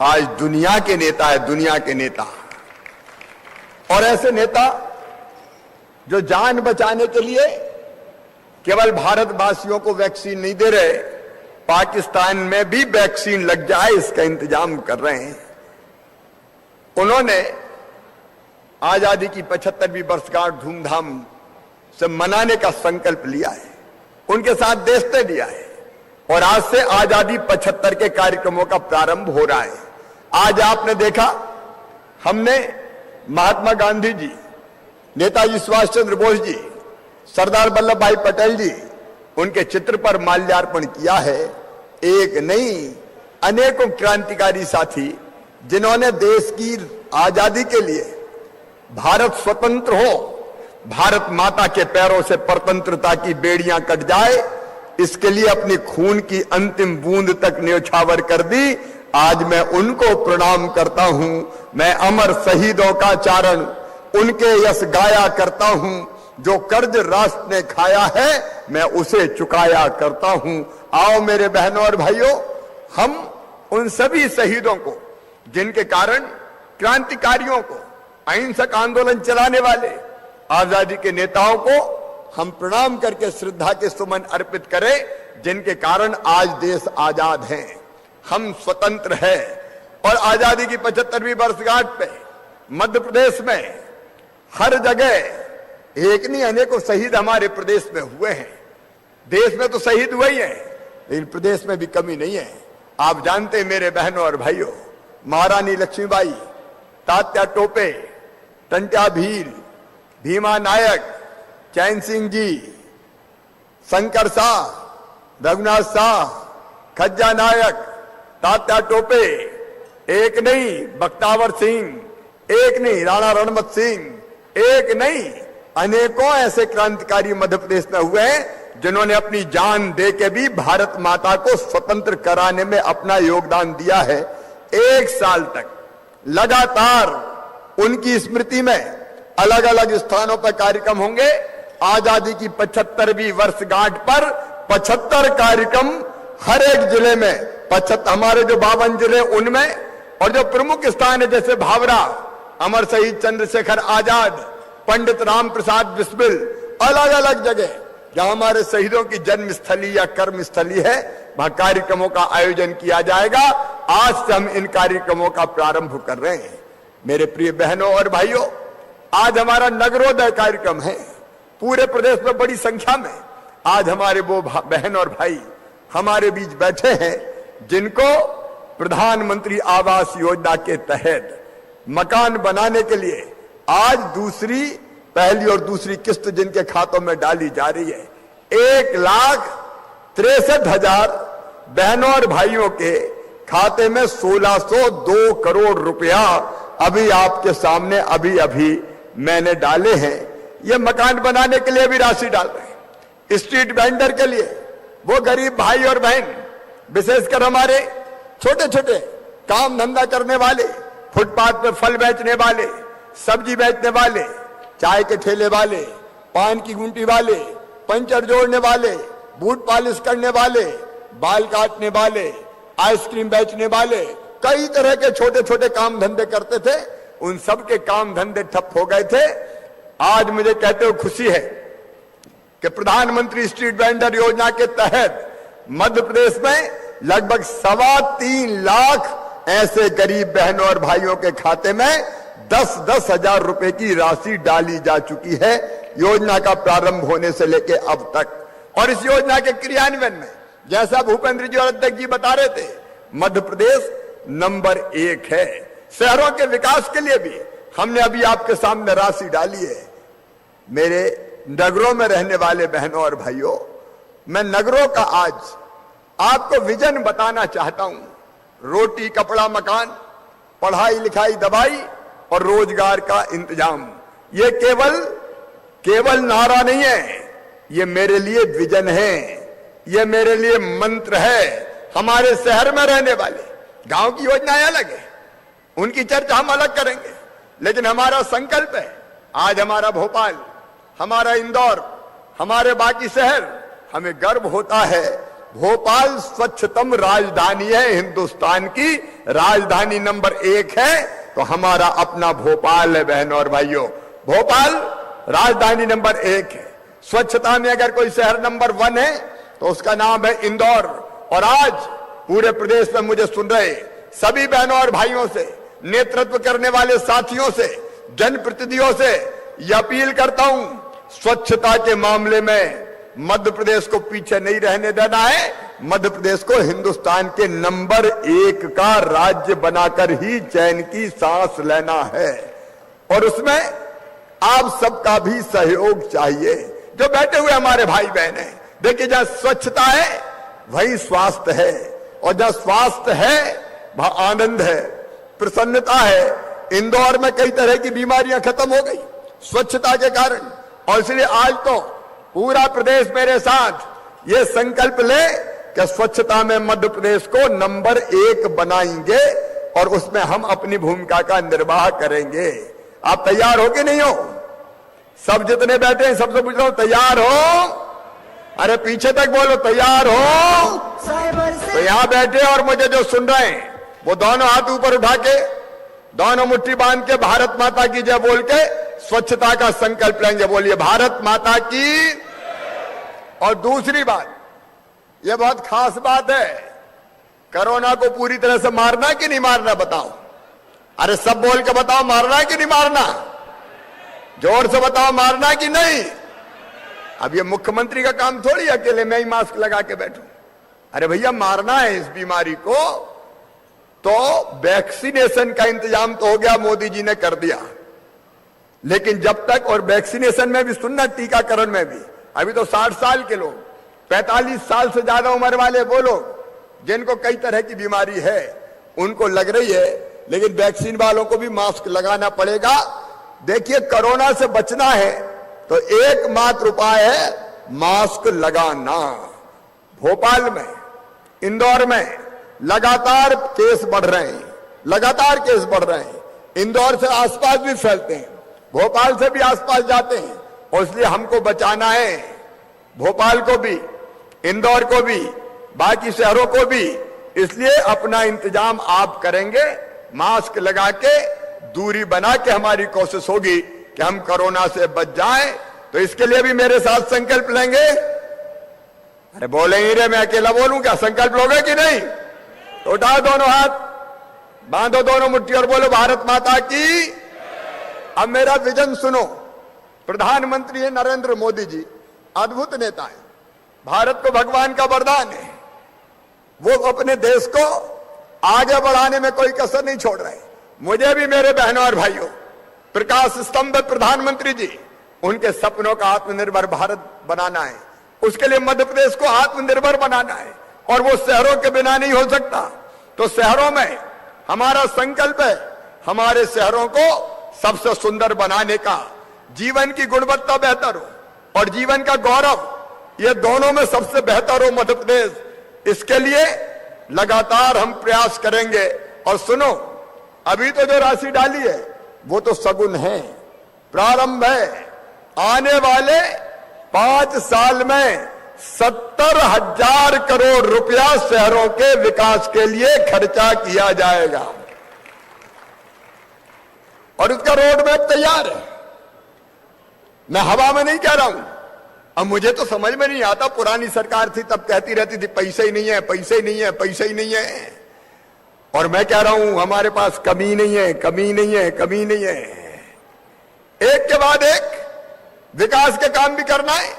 S4: आज दुनिया के नेता है, दुनिया के नेता। और ऐसे नेता जो जान बचाने के लिए केवल भारतवासियों को वैक्सीन नहीं दे रहे, पाकिस्तान में भी वैक्सीन लग जाए इसका इंतजाम कर रहे हैं। उन्होंने आजादी की 75वीं वर्षगांठ धूमधाम से मनाने का संकल्प लिया है, उनके साथ देश ने दिया है, और आज से आजादी 75 के कार्यक्रमों का प्रारंभ हो रहा है। आज आपने देखा, हमने महात्मा गांधी जी, नेताजी सुभाष चंद्र बोस जी, सरदार वल्लभ भाई पटेल जी, उनके चित्र पर माल्यार्पण किया है। एक नहीं, अनेकों क्रांतिकारी साथी जिन्होंने देश की आजादी के लिए, भारत स्वतंत्र हो, भारत माता के पैरों से परतंत्रता की बेड़ियां कट जाए, इसके लिए अपनी खून की अंतिम बूंद तक न्यौछावर कर दी। आज मैं उनको प्रणाम करता हूं। मैं अमर शहीदों का चारण, उनके यश गाया करता हूं। जो कर्ज राष्ट्र ने खाया है, मैं उसे चुकाया करता हूं। आओ मेरे बहनों और भाइयों, हम उन सभी शहीदों को, जिनके कारण क्रांतिकारियों को, अहिंसक आंदोलन चलाने वाले आजादी के नेताओं को हम प्रणाम करके श्रद्धा के सुमन अर्पित करें, जिनके कारण आज देश आजाद है, हम स्वतंत्र हैं। और आजादी की 75वीं वर्षगांठ पे मध्य प्रदेश में हर जगह एक नहीं, अनेकों शहीद हमारे प्रदेश में हुए हैं। देश में तो शहीद हुए ही हैं, लेकिन प्रदेश में भी कमी नहीं है। आप जानते हैं मेरे बहनों और भाइयों, महारानी लक्ष्मीबाई, तात्या टोपे, टंट्या भील, भीमा नायक, चैन सिंह जी, शंकर शाह, रघुनाथ शाह, खज्जा नायक, तात्या टोपे, एक नहीं बख्तावर सिंह, एक नहीं राणा रणमत सिंह, एक नहीं, अनेकों ऐसे क्रांतिकारी मध्य प्रदेश में हुए हैं जिन्होंने अपनी जान दे के भी भारत माता को स्वतंत्र कराने में अपना योगदान दिया है। एक साल तक लगातार उनकी स्मृति में अलग अलग स्थानों पर कार्यक्रम होंगे। आजादी की 75वीं वर्षगांठ पर 75 कार्यक्रम हर एक जिले में, 75 हमारे जो 52 जिले उनमें, और जो प्रमुख स्थान है जैसे भावरा, अमर शहीद चंद्रशेखर आजाद, पंडित राम प्रसाद बिस्मिल, अलग अलग जगह जहां हमारे शहीदों की जन्म स्थली या कर्म स्थली है, वहां कार्यक्रमों का आयोजन किया जाएगा। आज से हम इन कार्यक्रमों का प्रारंभ कर रहे हैं। मेरे प्रिय बहनों और भाइयों, आज हमारा नगरोदय कार्यक्रम है। पूरे प्रदेश में बड़ी संख्या में आज हमारे वो बहन और भाई हमारे बीच बैठे हैं जिनको प्रधानमंत्री आवास योजना के तहत मकान बनाने के लिए आज पहली और दूसरी किस्त जिनके खातों में डाली जा रही है। 1,63,000 बहनों और भाइयों के खाते में 1602 करोड़ रुपया अभी आपके सामने अभी मैंने डाले हैं। ये मकान बनाने के लिए भी राशि डाल रहे हैं, स्ट्रीट वेंडर के लिए, वो गरीब भाई और बहन, विशेषकर हमारे छोटे छोटे काम धंधा करने वाले, फुटपाथ पे फल बेचने वाले, सब्जी बेचने वाले, चाय के ठेले वाले, पान की गुंटी वाले, पंचर जोड़ने वाले, बूट पॉलिश करने वाले, बाल काटने वाले, आइसक्रीम बेचने वाले, कई तरह के छोटे छोटे काम धंधे करते थे। उन सब के काम धंधे ठप हो गए थे। आज मुझे कहते हुए खुशी है कि प्रधानमंत्री स्ट्रीट वेंडर योजना के तहत मध्य प्रदेश में लगभग 3.25 लाख ऐसे गरीब बहनों और भाइयों के खाते में 10-10 हजार रुपए की राशि डाली जा चुकी है योजना का प्रारंभ होने से लेकर अब तक। और इस योजना के क्रियान्वयन में जैसा भूपेंद्र जी और अध्यक्ष जी बता रहे थे, मध्य प्रदेश नंबर 1 है। शहरों के विकास के लिए भी हमने अभी आपके सामने राशि डाली है। मेरे नगरों में रहने वाले बहनों और भाइयों, मैं नगरों का आज आपको विजन बताना चाहता हूं। रोटी कपड़ा मकान, पढ़ाई लिखाई दवाई और रोजगार का इंतजाम, ये केवल नारा नहीं है, ये मेरे लिए विजन है, ये मेरे लिए मंत्र है। हमारे शहर में रहने वाले, गांव की योजनाएं अलग है, उनकी चर्चा हम अलग करेंगे, लेकिन हमारा संकल्प है आज हमारा भोपाल, हमारा इंदौर, हमारे बाकी शहर, हमें गर्व होता है भोपाल स्वच्छतम राजधानी है, हिंदुस्तान की राजधानी नंबर 1 है। तो हमारा अपना भोपाल है बहनों और भाइयों, भोपाल राजधानी नंबर 1 है। स्वच्छता में अगर कोई शहर नंबर 1 है तो उसका नाम है इंदौर। और आज पूरे प्रदेश में मुझे सुन रहे सभी बहनों और भाइयों से, नेतृत्व करने वाले साथियों से, जनप्रतिनिधियों से यह अपील करता हूं, स्वच्छता के मामले में मध्य प्रदेश को पीछे नहीं रहने देना है। मध्य प्रदेश को हिंदुस्तान के नंबर 1 का राज्य बनाकर ही चैन की सांस लेना है। और उसमें आप सबका भी सहयोग चाहिए। जो बैठे हुए हमारे भाई बहन हैं, देखिए जहां स्वच्छता है वही स्वास्थ्य है, और जहां स्वास्थ्य है वहां आनंद है, प्रसन्नता है। इंदौर में कई तरह की बीमारियां खत्म हो गई स्वच्छता के कारण। और इसलिए आज तो पूरा प्रदेश मेरे साथ ये संकल्प ले कि स्वच्छता में मध्य प्रदेश को नंबर 1 बनाएंगे और उसमें हम अपनी भूमिका का निर्वाह करेंगे। आप तैयार हो कि नहीं हो? सब जितने बैठे हैं सबसे पूछ रहा हूं, तैयार हो? अरे पीछे तक बोलो, तैयार हो? तो यहां बैठे और मुझे जो सुन रहे हैं वो दोनों हाथ ऊपर उठा के, दोनों मुट्ठी बांध के भारत माता की जय बोल के स्वच्छता का संकल्प लेंगे। बोलिए भारत माता की। और दूसरी बात, यह बहुत खास बात है, कोरोना को पूरी तरह से मारना कि नहीं मारना बताओ? अरे सब बोल के बताओ, मारना कि नहीं मारना? जोर से बताओ, मारना कि नहीं? अब ये मुख्यमंत्री का काम थोड़ी अकेले मैं ही मास्क लगा के बैठूं। अरे भैया मारना है इस बीमारी को, तो वैक्सीनेशन का इंतजाम तो हो गया, मोदी जी ने कर दिया। लेकिन जब तक, और वैक्सीनेशन में भी सुनना, टीकाकरण में भी, अभी तो 60 साल के लोग, 45 साल से ज्यादा उम्र वाले वो लोग जिनको कई तरह की बीमारी है उनको लग रही है, लेकिन वैक्सीन वालों को भी मास्क लगाना पड़ेगा। देखिए कोरोना से बचना है तो एकमात्र उपाय है मास्क लगाना। भोपाल में, इंदौर में लगातार केस बढ़ रहे हैं, लगातार केस बढ़ रहे हैं। इंदौर से आसपास भी फैलते हैं, भोपाल से भी आसपास जाते हैं, और इसलिए हमको बचाना है भोपाल को भी, इंदौर को भी, बाकी शहरों को भी। इसलिए अपना इंतजाम आप करेंगे, मास्क लगा के, दूरी बना के हमारी कोशिश होगी कि हम कोरोना से बच जाएं। तो इसके लिए भी मेरे साथ संकल्प लेंगे। अरे बोले ही रे, मैं अकेला बोलूं क्या? संकल्प लोगे कि नहीं? तो उठाओ दोनों हाथ, बांधो दोनों मुट्ठी और बोलो भारत माता की। अब मेरा विजन सुनो। प्रधानमंत्री है नरेंद्र मोदी जी, अद्भुत नेता है, भारत को भगवान का वरदान है। वो अपने देश को आगे बढ़ाने में कोई कसर नहीं छोड़ रहे। मुझे भी मेरे बहनों और भाइयों, प्रकाश स्तंभ प्रधानमंत्री जी, उनके सपनों का आत्मनिर्भर भारत बनाना है। उसके लिए मध्य प्रदेश को आत्मनिर्भर बनाना है, और वो शहरों के बिना नहीं हो सकता। तो शहरों में हमारा संकल्प है हमारे शहरों को सबसे सुंदर बनाने का, जीवन की गुणवत्ता बेहतर हो और जीवन का गौरव ये दोनों में सबसे बेहतर हो मध्य प्रदेश। इसके लिए लगातार हम प्रयास करेंगे। और सुनो, अभी तो जो राशि डाली है वो तो सगुन है, प्रारंभ है। आने वाले 5 साल में 70,000 करोड़ रुपया शहरों के विकास के लिए खर्चा किया जाएगा और उसका रोड मैप तैयार है। मैं हवा में नहीं कह रहा हूं। अब मुझे तो समझ में नहीं आता, पुरानी सरकार थी तब कहती रहती थी पैसे ही नहीं है, पैसे ही नहीं है, पैसे ही नहीं है। और मैं कह रहा हूं हमारे पास कमी नहीं है, कमी नहीं है, कमी नहीं है। एक के बाद एक विकास के काम भी करना है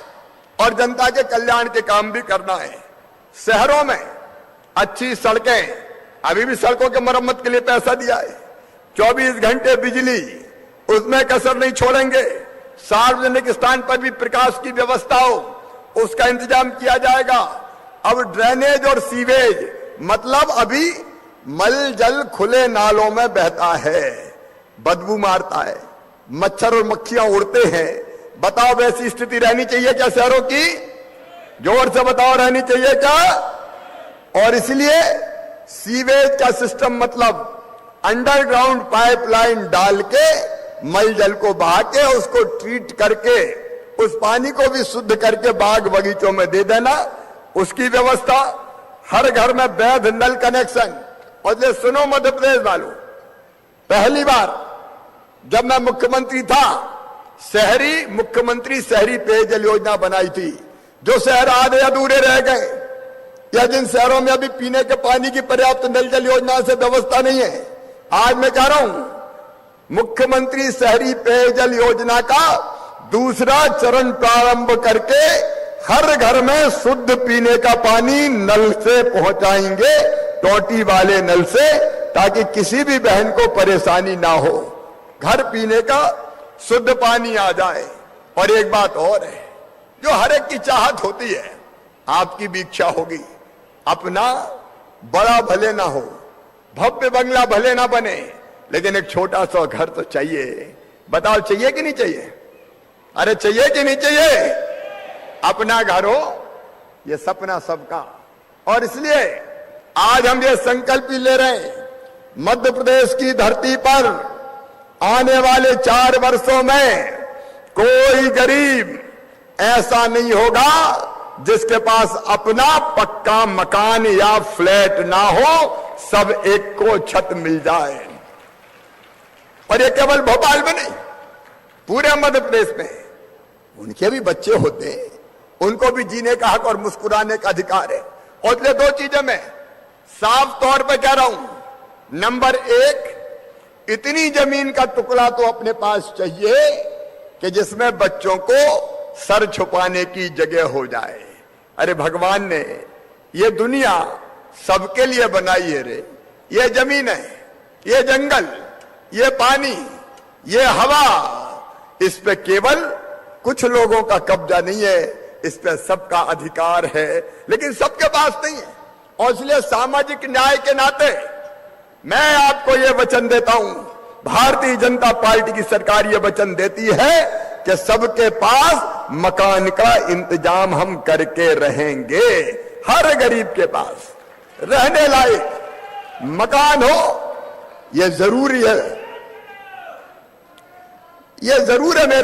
S4: और जनता के कल्याण के काम भी करना है। शहरों में अच्छी सड़कें, अभी भी सड़कों के मरम्मत के लिए पैसा दिया है। 24 घंटे बिजली, उसमें कसर नहीं छोड़ेंगे। सार्वजनिक स्थान पर भी प्रकाश की व्यवस्था हो, उसका इंतजाम किया जाएगा। अब ड्रेनेज और सीवेज, मतलब अभी मल जल खुले नालों में बहता है, बदबू मारता है, मच्छर और मक्खियां उड़ते हैं। बताओ वैसी स्थिति रहनी चाहिए क्या शहरों की? जोर से बताओ, रहनी चाहिए क्या? और इसलिए सीवेज का सिस्टम मतलब अंडरग्राउंड पाइपलाइन डाल के मल जल को बहा के उसको ट्रीट करके उस पानी को भी शुद्ध करके बाग बगीचों में दे देना, उसकी व्यवस्था। हर घर में वैध नल कनेक्शन। और ये सुनो मध्य प्रदेश वालों, पहली बार जब मैं मुख्यमंत्री था, शहरी मुख्यमंत्री शहरी पेयजल योजना बनाई थी। जो शहर आधे अधूरे रह गए या जिन शहरों में अभी पीने के पानी की पर्याप्त नल जल योजना से व्यवस्था नहीं है, आज मैं कह रहा हूं मुख्यमंत्री शहरी पेयजल योजना का दूसरा चरण प्रारंभ करके हर घर में शुद्ध पीने का पानी नल से पहुंचाएंगे, टोटी वाले नल से, ताकि किसी भी बहन को परेशानी ना हो, घर पीने का शुद्ध पानी आ जाए। और एक बात और है जो हर एक की चाहत होती है, आपकी भी इच्छा होगी, अपना बड़ा भले ना हो, भव्य बंगला भले ना बने, लेकिन एक छोटा सा घर तो चाहिए। बताओ चाहिए कि नहीं चाहिए? अरे चाहिए कि नहीं चाहिए? अपना घर हो, ये सपना सबका। और इसलिए आज हम ये संकल्प भी ले रहे हैं, मध्य प्रदेश की धरती पर आने वाले 4 वर्षों में कोई गरीब ऐसा नहीं होगा जिसके पास अपना पक्का मकान या फ्लैट ना हो, सब एक को छत मिल जाए। और ये केवल भोपाल में नहीं, पूरे मध्य प्रदेश में। उनके भी बच्चे होते हैं, उनको भी जीने का हक और मुस्कुराने का अधिकार है। और इसलिए 2 चीजें मैं साफ तौर पर कह रहा हूं। नंबर 1, इतनी जमीन का टुकड़ा तो अपने पास चाहिए कि जिसमें बच्चों को सर छुपाने की जगह हो जाए। अरे भगवान ने ये दुनिया सबके लिए बनाई है रे। ये जमीन है, ये जंगल, ये पानी, ये हवा, इस पे केवल कुछ लोगों का कब्जा नहीं है, इस पे सबका अधिकार है, लेकिन सबके पास नहीं है। और इसलिए सामाजिक न्याय के नाते मैं आपको ये वचन देता हूं, भारतीय जनता पार्टी की सरकार ये वचन देती है कि सबके पास मकान का इंतजाम हम करके रहेंगे। हर गरीब के पास रहने लायक मकान हो, ये जरूरी है। ये जरूर है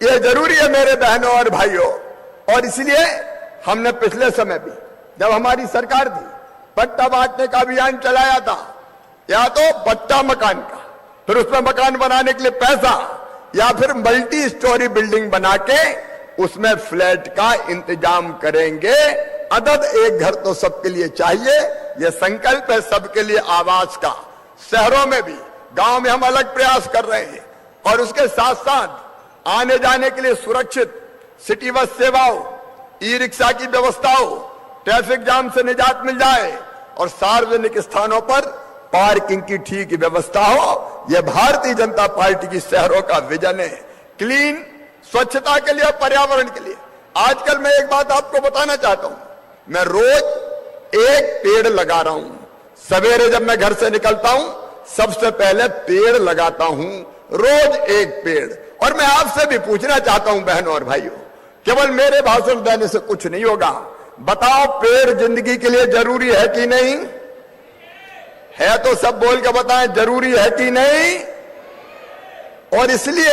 S4: ये जरूरी है मेरे बहनों और भाइयों। और इसलिए हमने पिछले समय भी जब हमारी सरकार थी, पट्टा बांटने का अभियान चलाया था। या तो पट्टा मकान का, फिर उसमें मकान बनाने के लिए पैसा, या फिर मल्टी स्टोरी बिल्डिंग बना के उसमें फ्लैट का इंतजाम करेंगे। अदद एक घर तो सबके लिए चाहिए, यह संकल्प है सबके लिए आवास का। शहरों में भी, गांव में हम अलग प्रयास कर रहे हैं। और उसके साथ साथ आने जाने के लिए सुरक्षित सिटी बस सेवाओं, ई रिक्शा की व्यवस्था हो, ट्रैफिक जाम से निजात मिल जाए और सार्वजनिक स्थानों पर पार्किंग की ठीक व्यवस्था हो। यह भारतीय जनता पार्टी की शहरों का विजन है, क्लीन, स्वच्छता के लिए और पर्यावरण के लिए। आजकल मैं एक बात आपको बताना चाहता हूं, मैं रोज
S7: एक पेड़ लगा रहा हूं। सवेरे जब मैं घर से निकलता हूं सबसे पहले पेड़ लगाता हूं, रोज एक पेड़। और मैं आपसे भी पूछना चाहता हूं बहनों और भाइयों, केवल मेरे भाषण देने से कुछ नहीं होगा। बताओ पेड़ जिंदगी के लिए जरूरी है कि नहीं है? तो सब बोल के बताएं जरूरी है कि नहीं। और इसलिए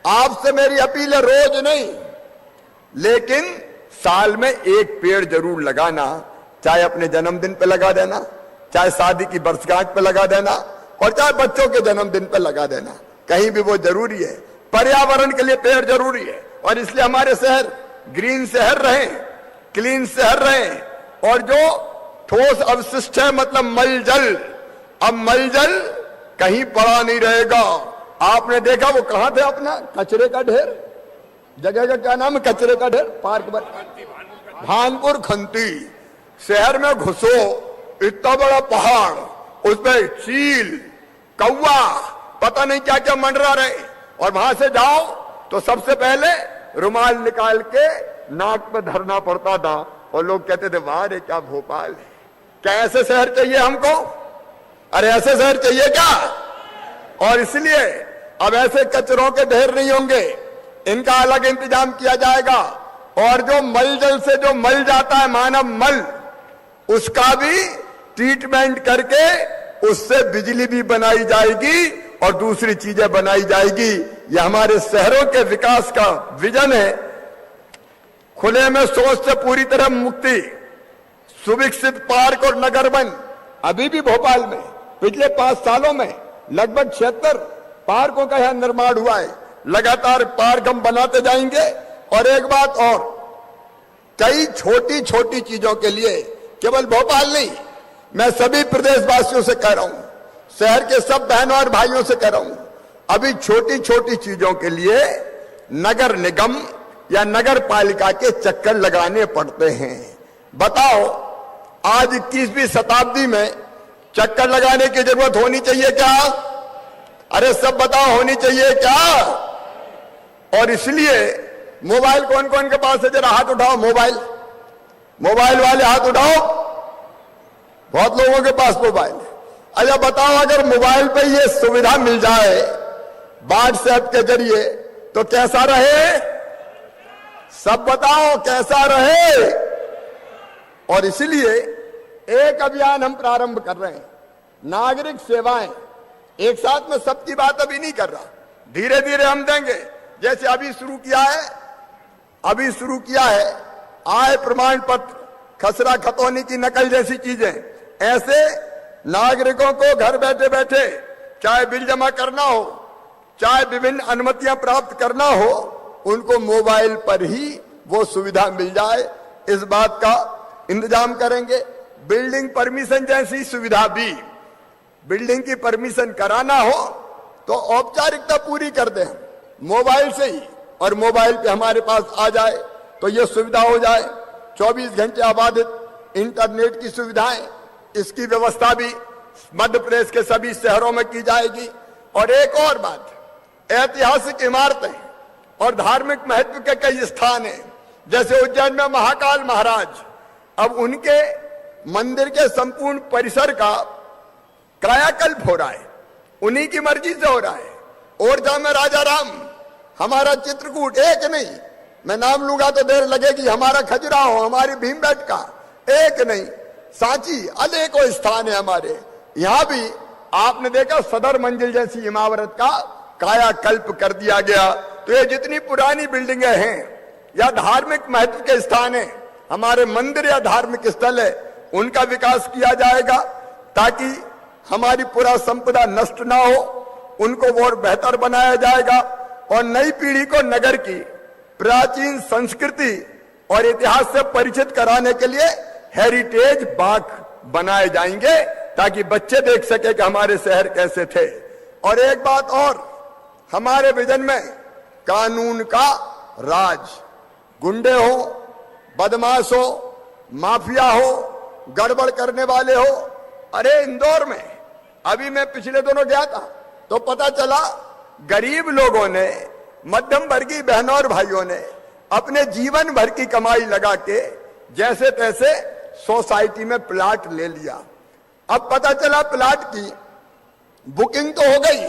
S7: आपसे मेरी अपील है, रोज नहीं लेकिन साल में एक पेड़ जरूर लगाना। चाहे अपने जन्मदिन पे लगा देना, चाहे शादी की वर्षगांठ पे लगा देना, और चाहे बच्चों के जन्मदिन पे लगा देना, कहीं भी वो जरूरी है। पर्यावरण के लिए पेड़ जरूरी है और इसलिए हमारे शहर ग्रीन शहर रहे, क्लीन शहर रहे। और जो ठोस अवशिष्ट है मतलब मलजल, अब मलजल कहीं पड़ा नहीं रहेगा। आपने देखा वो कहां थे, अपना कचरे का ढेर, जगह का क्या नाम है, कचरे का ढेर, पार्क भानपुर खंती। शहर में घुसो, इतना बड़ा पहाड़, उसमें चील, कौवा, पता नहीं क्या क्या मंडरा रहे। और वहां से जाओ तो सबसे पहले रुमाल निकाल के नाक पे धरना पड़ता था और लोग कहते थे वाह रे क्या भोपाल है। क्या ऐसे शहर चाहिए हमको? अरे ऐसे शहर चाहिए क्या? और इसलिए अब ऐसे कचरों के ढेर नहीं होंगे, इनका अलग इंतजाम किया जाएगा। और जो मलजल से जो मल जाता है मानव मल, उसका भी ट्रीटमेंट करके उससे बिजली भी बनाई जाएगी और दूसरी चीजें बनाई जाएगी। यह हमारे शहरों के विकास का विजन है। खुले में शौच से पूरी तरह मुक्ति, सुविकसित पार्क और नगर वन। अभी भी भोपाल में पिछले 5 सालों में लगभग 76 पार्कों का यहां निर्माण हुआ है। लगातार पार्क हम बनाते जाएंगे। और एक बात और, कई छोटी छोटी चीजों के लिए, केवल भोपाल नहीं, मैं सभी प्रदेशवासियों से कह रहा हूं, शहर के सब बहनों और भाइयों से कह रहा हूं, अभी छोटी छोटी चीजों के लिए नगर निगम या नगर पालिका के चक्कर लगाने पड़ते हैं। बताओ आज 21वीं शताब्दी में चक्कर लगाने की जरूरत होनी चाहिए क्या? अरे सब बताओ, होनी चाहिए क्या? और इसलिए मोबाइल कौन कौन के पास है, जरा हाथ उठाओ। मोबाइल वाले हाथ उठाओ। बहुत लोगों के पास मोबाइल है। अच्छा बताओ, अगर मोबाइल पे ये सुविधा मिल जाए व्हाट्सएप के जरिए तो कैसा रहे? सब बताओ कैसा रहे? और इसलिए एक अभियान हम प्रारंभ कर रहे हैं, नागरिक सेवाएं। एक साथ में सबकी बात अभी नहीं कर रहा, धीरे धीरे हम देंगे। जैसे अभी शुरू किया है आय प्रमाण पत्र, खसरा खतौनी की नकल जैसी चीजें। ऐसे नागरिकों को घर बैठे बैठे चाहे बिल जमा करना हो, चाहे विभिन्न अनुमतियां प्राप्त करना हो, उनको मोबाइल पर ही वो सुविधा मिल जाए, इस बात का इंतजाम करेंगे। बिल्डिंग परमिशन जैसी सुविधा भी, बिल्डिंग की परमिशन कराना हो तो औपचारिकता पूरी कर दें मोबाइल से ही, और मोबाइल पे हमारे पास आ जाए तो ये सुविधा हो जाए। 24 घंटे आबादित इंटरनेट की सुविधाएं, इसकी व्यवस्था भी मध्य प्रदेश के सभी शहरों में की जाएगी। और एक और बात, ऐतिहासिक इमारतें और धार्मिक महत्व के कई स्थान हैं, जैसे उज्जैन में महाकाल महाराज, अब उनके मंदिर के संपूर्ण परिसर का कायाकल्प हो रहा है, उन्हीं की मर्जी से हो रहा है। ओरछा में राजा राम, हमारा चित्रकूट, एक नहीं मैं नाम लूंगा तो देर लगेगी, हमारा खजुराहो, हमारी भीमबेटका, एक नहीं सांची, अनेकों स्थान है हमारे। यहां भी आपने देखा सदर मंजिल जैसी इमारत का कायाकल्प कर दिया गया। तो ये जितनी पुरानी बिल्डिंगें हैं या धार्मिक महत्व के स्थान है, हमारे मंदिर या धार्मिक स्थल है, उनका विकास किया जाएगा ताकि हमारी पूरा संपदा नष्ट ना हो, उनको और बेहतर बनाया जाएगा। और नई पीढ़ी को नगर की प्राचीन संस्कृति और इतिहास से परिचित कराने के लिए हेरिटेज बाग बनाए जाएंगे ताकि बच्चे देख सके कि हमारे शहर कैसे थे। और एक बात और, हमारे विजन में कानून का राज, गुंडे हो, बदमाश हो, माफिया हो, गड़बड़ करने वाले हो। अरे इंदौर में अभी मैं पिछले दिनों गया था तो पता चला गरीब लोगों ने, मध्यम वर्गीय बहनों और भाइयों ने अपने जीवन भर की कमाई लगा के जैसे तैसे
S4: सोसाइटी में प्लाट ले लिया। अब पता चला प्लाट की बुकिंग तो हो गई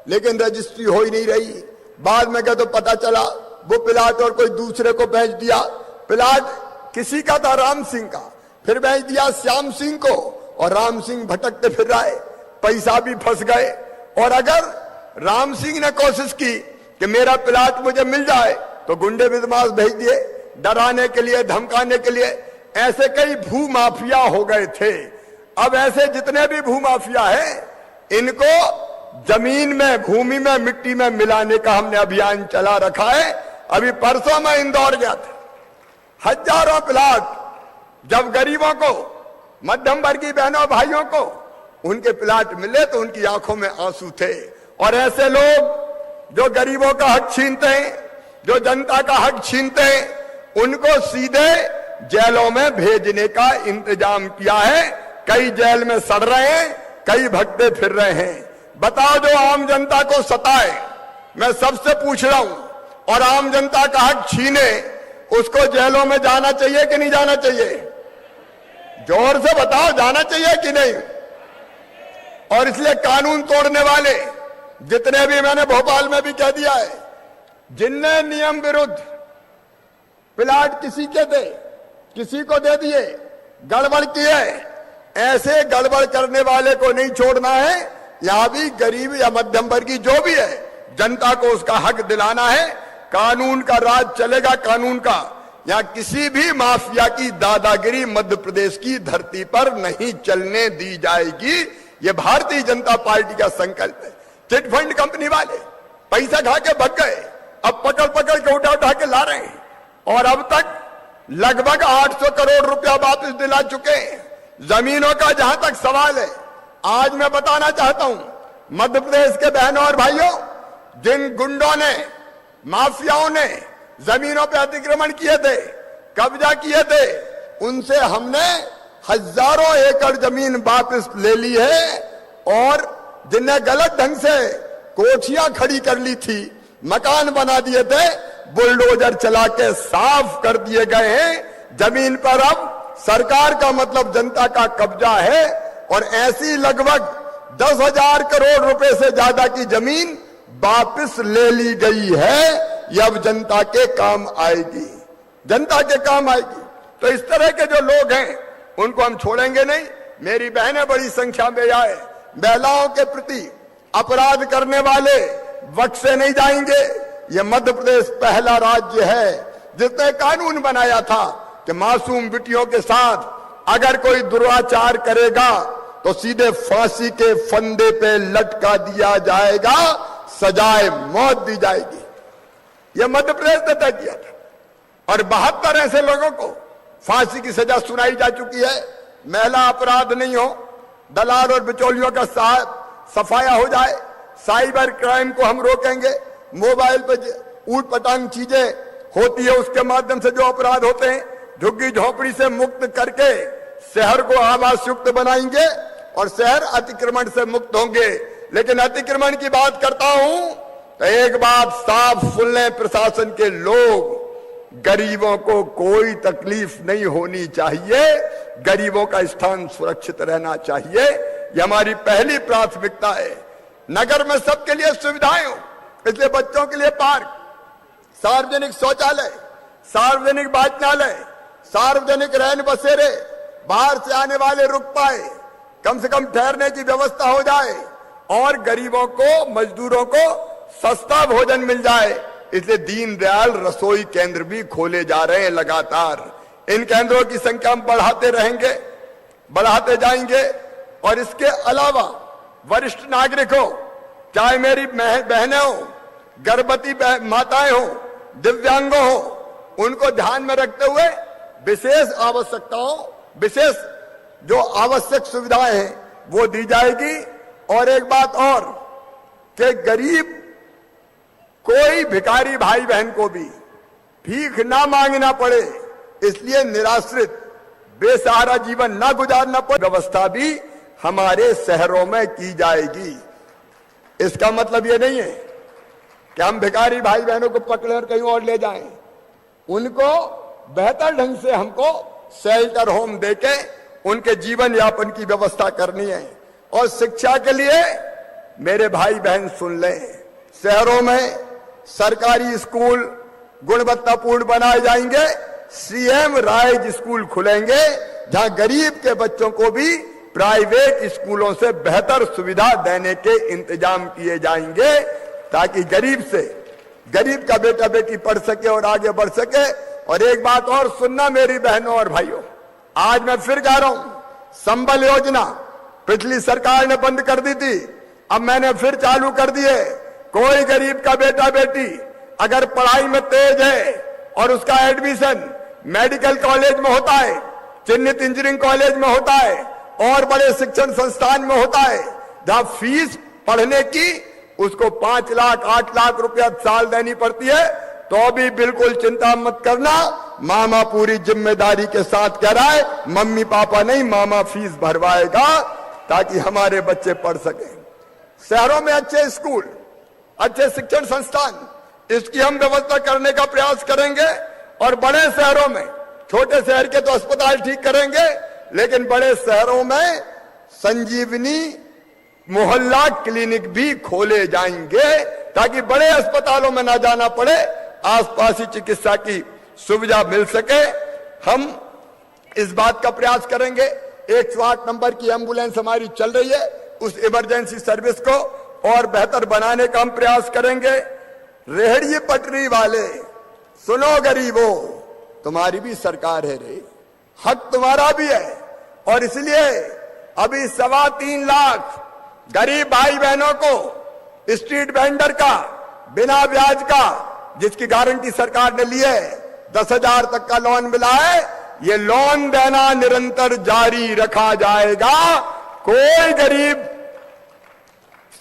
S4: लेकिन रजिस्ट्री हो ही नहीं रही। बाद में क्या तो पता चला वो प्लाट और कोई दूसरे को बेच दिया। प्लाट किसी का था, राम सिंह का, फिर बेच दिया श्याम सिंह को, और राम सिंह भटकते फिर रहे, पैसा भी फंस गए। और अगर राम सिंह ने कोशिश की कि मेरा प्लाट मुझे मिल जाए तो गुंडे बदमाश भेज दिए डराने के लिए, धमकाने के लिए। ऐसे कई भू माफिया हो गए थे। अब ऐसे जितने भी भू माफिया हैं, इनको जमीन में, भूमि में, मिट्टी में मिलाने का हमने अभियान चला रखा है। अभी परसों में इंदौर गया था, हजारों प्लाट जब गरीबों को, मध्यम वर्गीय बहनों भाइयों को उनके प्लाट मिले तो उनकी आंखों में आंसू थे। और ऐसे लोग जो गरीबों का हक छीनते हैं, जो जनता का हक छीनते हैं, उनको सीधे जेलों में भेजने का इंतजाम किया है। कई जेल में सड़ रहे हैं, कई भटके फिर रहे हैं। बताओ, जो आम जनता को सताए, मैं सबसे पूछ रहा हूं, और आम जनता का हक छीने, उसको जेलों में जाना चाहिए कि नहीं जाना चाहिए? जोर से बताओ, जाना चाहिए कि नहीं? और इसलिए कानून तोड़ने वाले जितने भी, मैंने भोपाल में भी कह दिया है, जिनने नियम विरुद्ध प्लाट किसी के दे, किसी को दे दिए, गड़बड़ किए, ऐसे गड़बड़ करने वाले को नहीं छोड़ना है। यहां भी गरीब या मध्यम वर्गीय जो भी है, जनता को उसका हक दिलाना है। कानून का राज चलेगा, कानून का। यहां किसी भी माफिया की दादागिरी मध्य प्रदेश की धरती पर नहीं चलने दी जाएगी। ये भारतीय जनता पार्टी का संकल्प है। चिट फंड कंपनी वाले पैसा खा के भग गए, अब पकड़ पकड़ के उठा उठा के ला रहे हैं, और अब तक लगभग 800 करोड़ रुपया वापस दिला चुके हैं। जमीनों का जहां तक सवाल है, आज मैं बताना चाहता हूं, मध्य प्रदेश के बहनों और भाइयों, जिन गुंडों ने, माफियाओं ने जमीनों पे अतिक्रमण किए थे, कब्जा किए थे, उनसे हमने हजारों एकड़ जमीन वापस ले ली है। और जिनने गलत ढंग से कोठियां खड़ी कर ली थी, मकान बना दिए थे, बुलडोजर चला के साफ कर दिए गए हैं। जमीन पर अब सरकार का मतलब जनता का कब्जा है। और ऐसी लगभग 10,000 करोड़ रुपए से ज्यादा की जमीन वापस ले ली गई है। ये अब जनता के काम आएगी, जनता के काम आएगी। तो इस तरह के जो लोग हैं, उनको हम छोड़ेंगे नहीं। मेरी बहनें बड़ी संख्या में आए, महिलाओं के प्रति अपराध करने वाले बख्शे नहीं जाएंगे। ये मध्य प्रदेश पहला राज्य है जिसने कानून बनाया था कि मासूम बेटियों के साथ अगर कोई दुराचार करेगा तो सीधे फांसी के फंदे पे लटका दिया जाएगा, सजाए मौत दी जाएगी। यह मध्य प्रदेश ने तय किया था। और 72 ऐसे लोगों को फांसी की सजा सुनाई जा चुकी है। महिला अपराध नहीं हो, दलाल और बिचौलियों का सफाया हो जाए, साइबर क्राइम को हम रोकेंगे। मोबाइल पे ऊट पटांग चीजें होती है, उसके माध्यम से जो अपराध होते हैं, झुग्गी झोपड़ी से मुक्त करके शहर को आवास युक्त बनाएंगे और शहर अतिक्रमण से मुक्त होंगे। लेकिन अतिक्रमण की बात करता हूं तो एक बात साफ सुन लें, प्रशासन के लोग, गरीबों को कोई तकलीफ नहीं होनी चाहिए, गरीबों का स्थान सुरक्षित रहना चाहिए। ये हमारी पहली प्राथमिकता है। नगर में सबके लिए सुविधाएं हो, इसलिए बच्चों के लिए पार्क, सार्वजनिक शौचालय, सार्वजनिक वाचनालय, सार्वजनिक रैन बसेरे, बाहर से आने वाले रुक पाए, कम से कम ठहरने की व्यवस्था हो जाए और गरीबों को, मजदूरों को सस्ता भोजन मिल जाए। इसलिए दीनदयाल रसोई केंद्र भी खोले जा रहे हैं लगातार। इन केंद्रों की संख्या हम बढ़ाते रहेंगे, बढ़ाते जाएंगे। और इसके अलावा वरिष्ठ नागरिक हो, चाहे मेरी बहनें हो, गर्भवती माताएं हो, दिव्यांगों हो, उनको ध्यान में रखते हुए विशेष आवश्यकताओं, विशेष जो आवश्यक सुविधाएं हैं वो दी जाएगी। और एक बात और कि गरीब कोई भिखारी भाई बहन को भी भीख ना मांगना पड़े, इसलिए निराश्रित बेसहारा जीवन ना गुजारना पड़े, व्यवस्था भी हमारे शहरों में की जाएगी। इसका मतलब ये नहीं है कि हम भिखारी भाई बहनों को पकड़े और कहीं और ले जाएं। उनको बेहतर ढंग से हमको शेल्टर होम देके उनके जीवन यापन की व्यवस्था करनी है। और शिक्षा के लिए मेरे भाई बहन सुन लें, शहरों में सरकारी स्कूल गुणवत्तापूर्ण बनाए जाएंगे, सीएम राइज स्कूल खुलेंगे जहां गरीब के बच्चों को भी प्राइवेट स्कूलों से बेहतर सुविधा देने के इंतजाम किए जाएंगे, ताकि गरीब का बेटा बेटी पढ़ सके और आगे बढ़ सके। और एक बात और सुनना मेरी बहनों और भाइयों, आज मैं फिर कह रहा हूं, संबल योजना पिछली सरकार ने बंद कर दी थी, अब मैंने फिर चालू कर दी है। कोई गरीब का बेटा बेटी अगर पढ़ाई में तेज है और उसका एडमिशन मेडिकल कॉलेज में होता है, चिन्हित इंजीनियरिंग कॉलेज में होता है और बड़े शिक्षण संस्थान में होता है, जहां फीस पढ़ने की उसको 5 लाख 8 लाख रुपया साल देनी पड़ती है, तो भी बिल्कुल चिंता मत करना, मामा पूरी जिम्मेदारी के साथ कह रहा है, मम्मी पापा नहीं, मामा फीस भरवाएगा ताकि हमारे बच्चे पढ़ सकें। शहरों में अच्छे स्कूल, अच्छे शिक्षण संस्थान, इसकी हम व्यवस्था करने का प्रयास करेंगे। और बड़े शहरों में, छोटे शहर के तो अस्पताल ठीक करेंगे, लेकिन बड़े शहरों में संजीवनी मोहल्ला क्लिनिक भी खोले जाएंगे, ताकि बड़े अस्पतालों में ना जाना पड़े, आसपास ही चिकित्सा की सुविधा मिल सके। हम इस बात का प्रयास करेंगे, 108 नंबर की एम्बुलेंस हमारी चल रही है, उस इमरजेंसी सर्विस को और बेहतर बनाने का हम प्रयास करेंगे। रेहड़ी पटरी वाले सुनो, गरीबों तुम्हारी भी सरकार है रे, हक तुम्हारा भी है। और इसलिए अभी 3.25 लाख गरीब भाई बहनों को स्ट्रीट वेंडर का बिना ब्याज का, जिसकी गारंटी सरकार ने ली है, 10,000 तक का लोन मिला है, ये लोन देना निरंतर जारी रखा जाएगा। कोई गरीब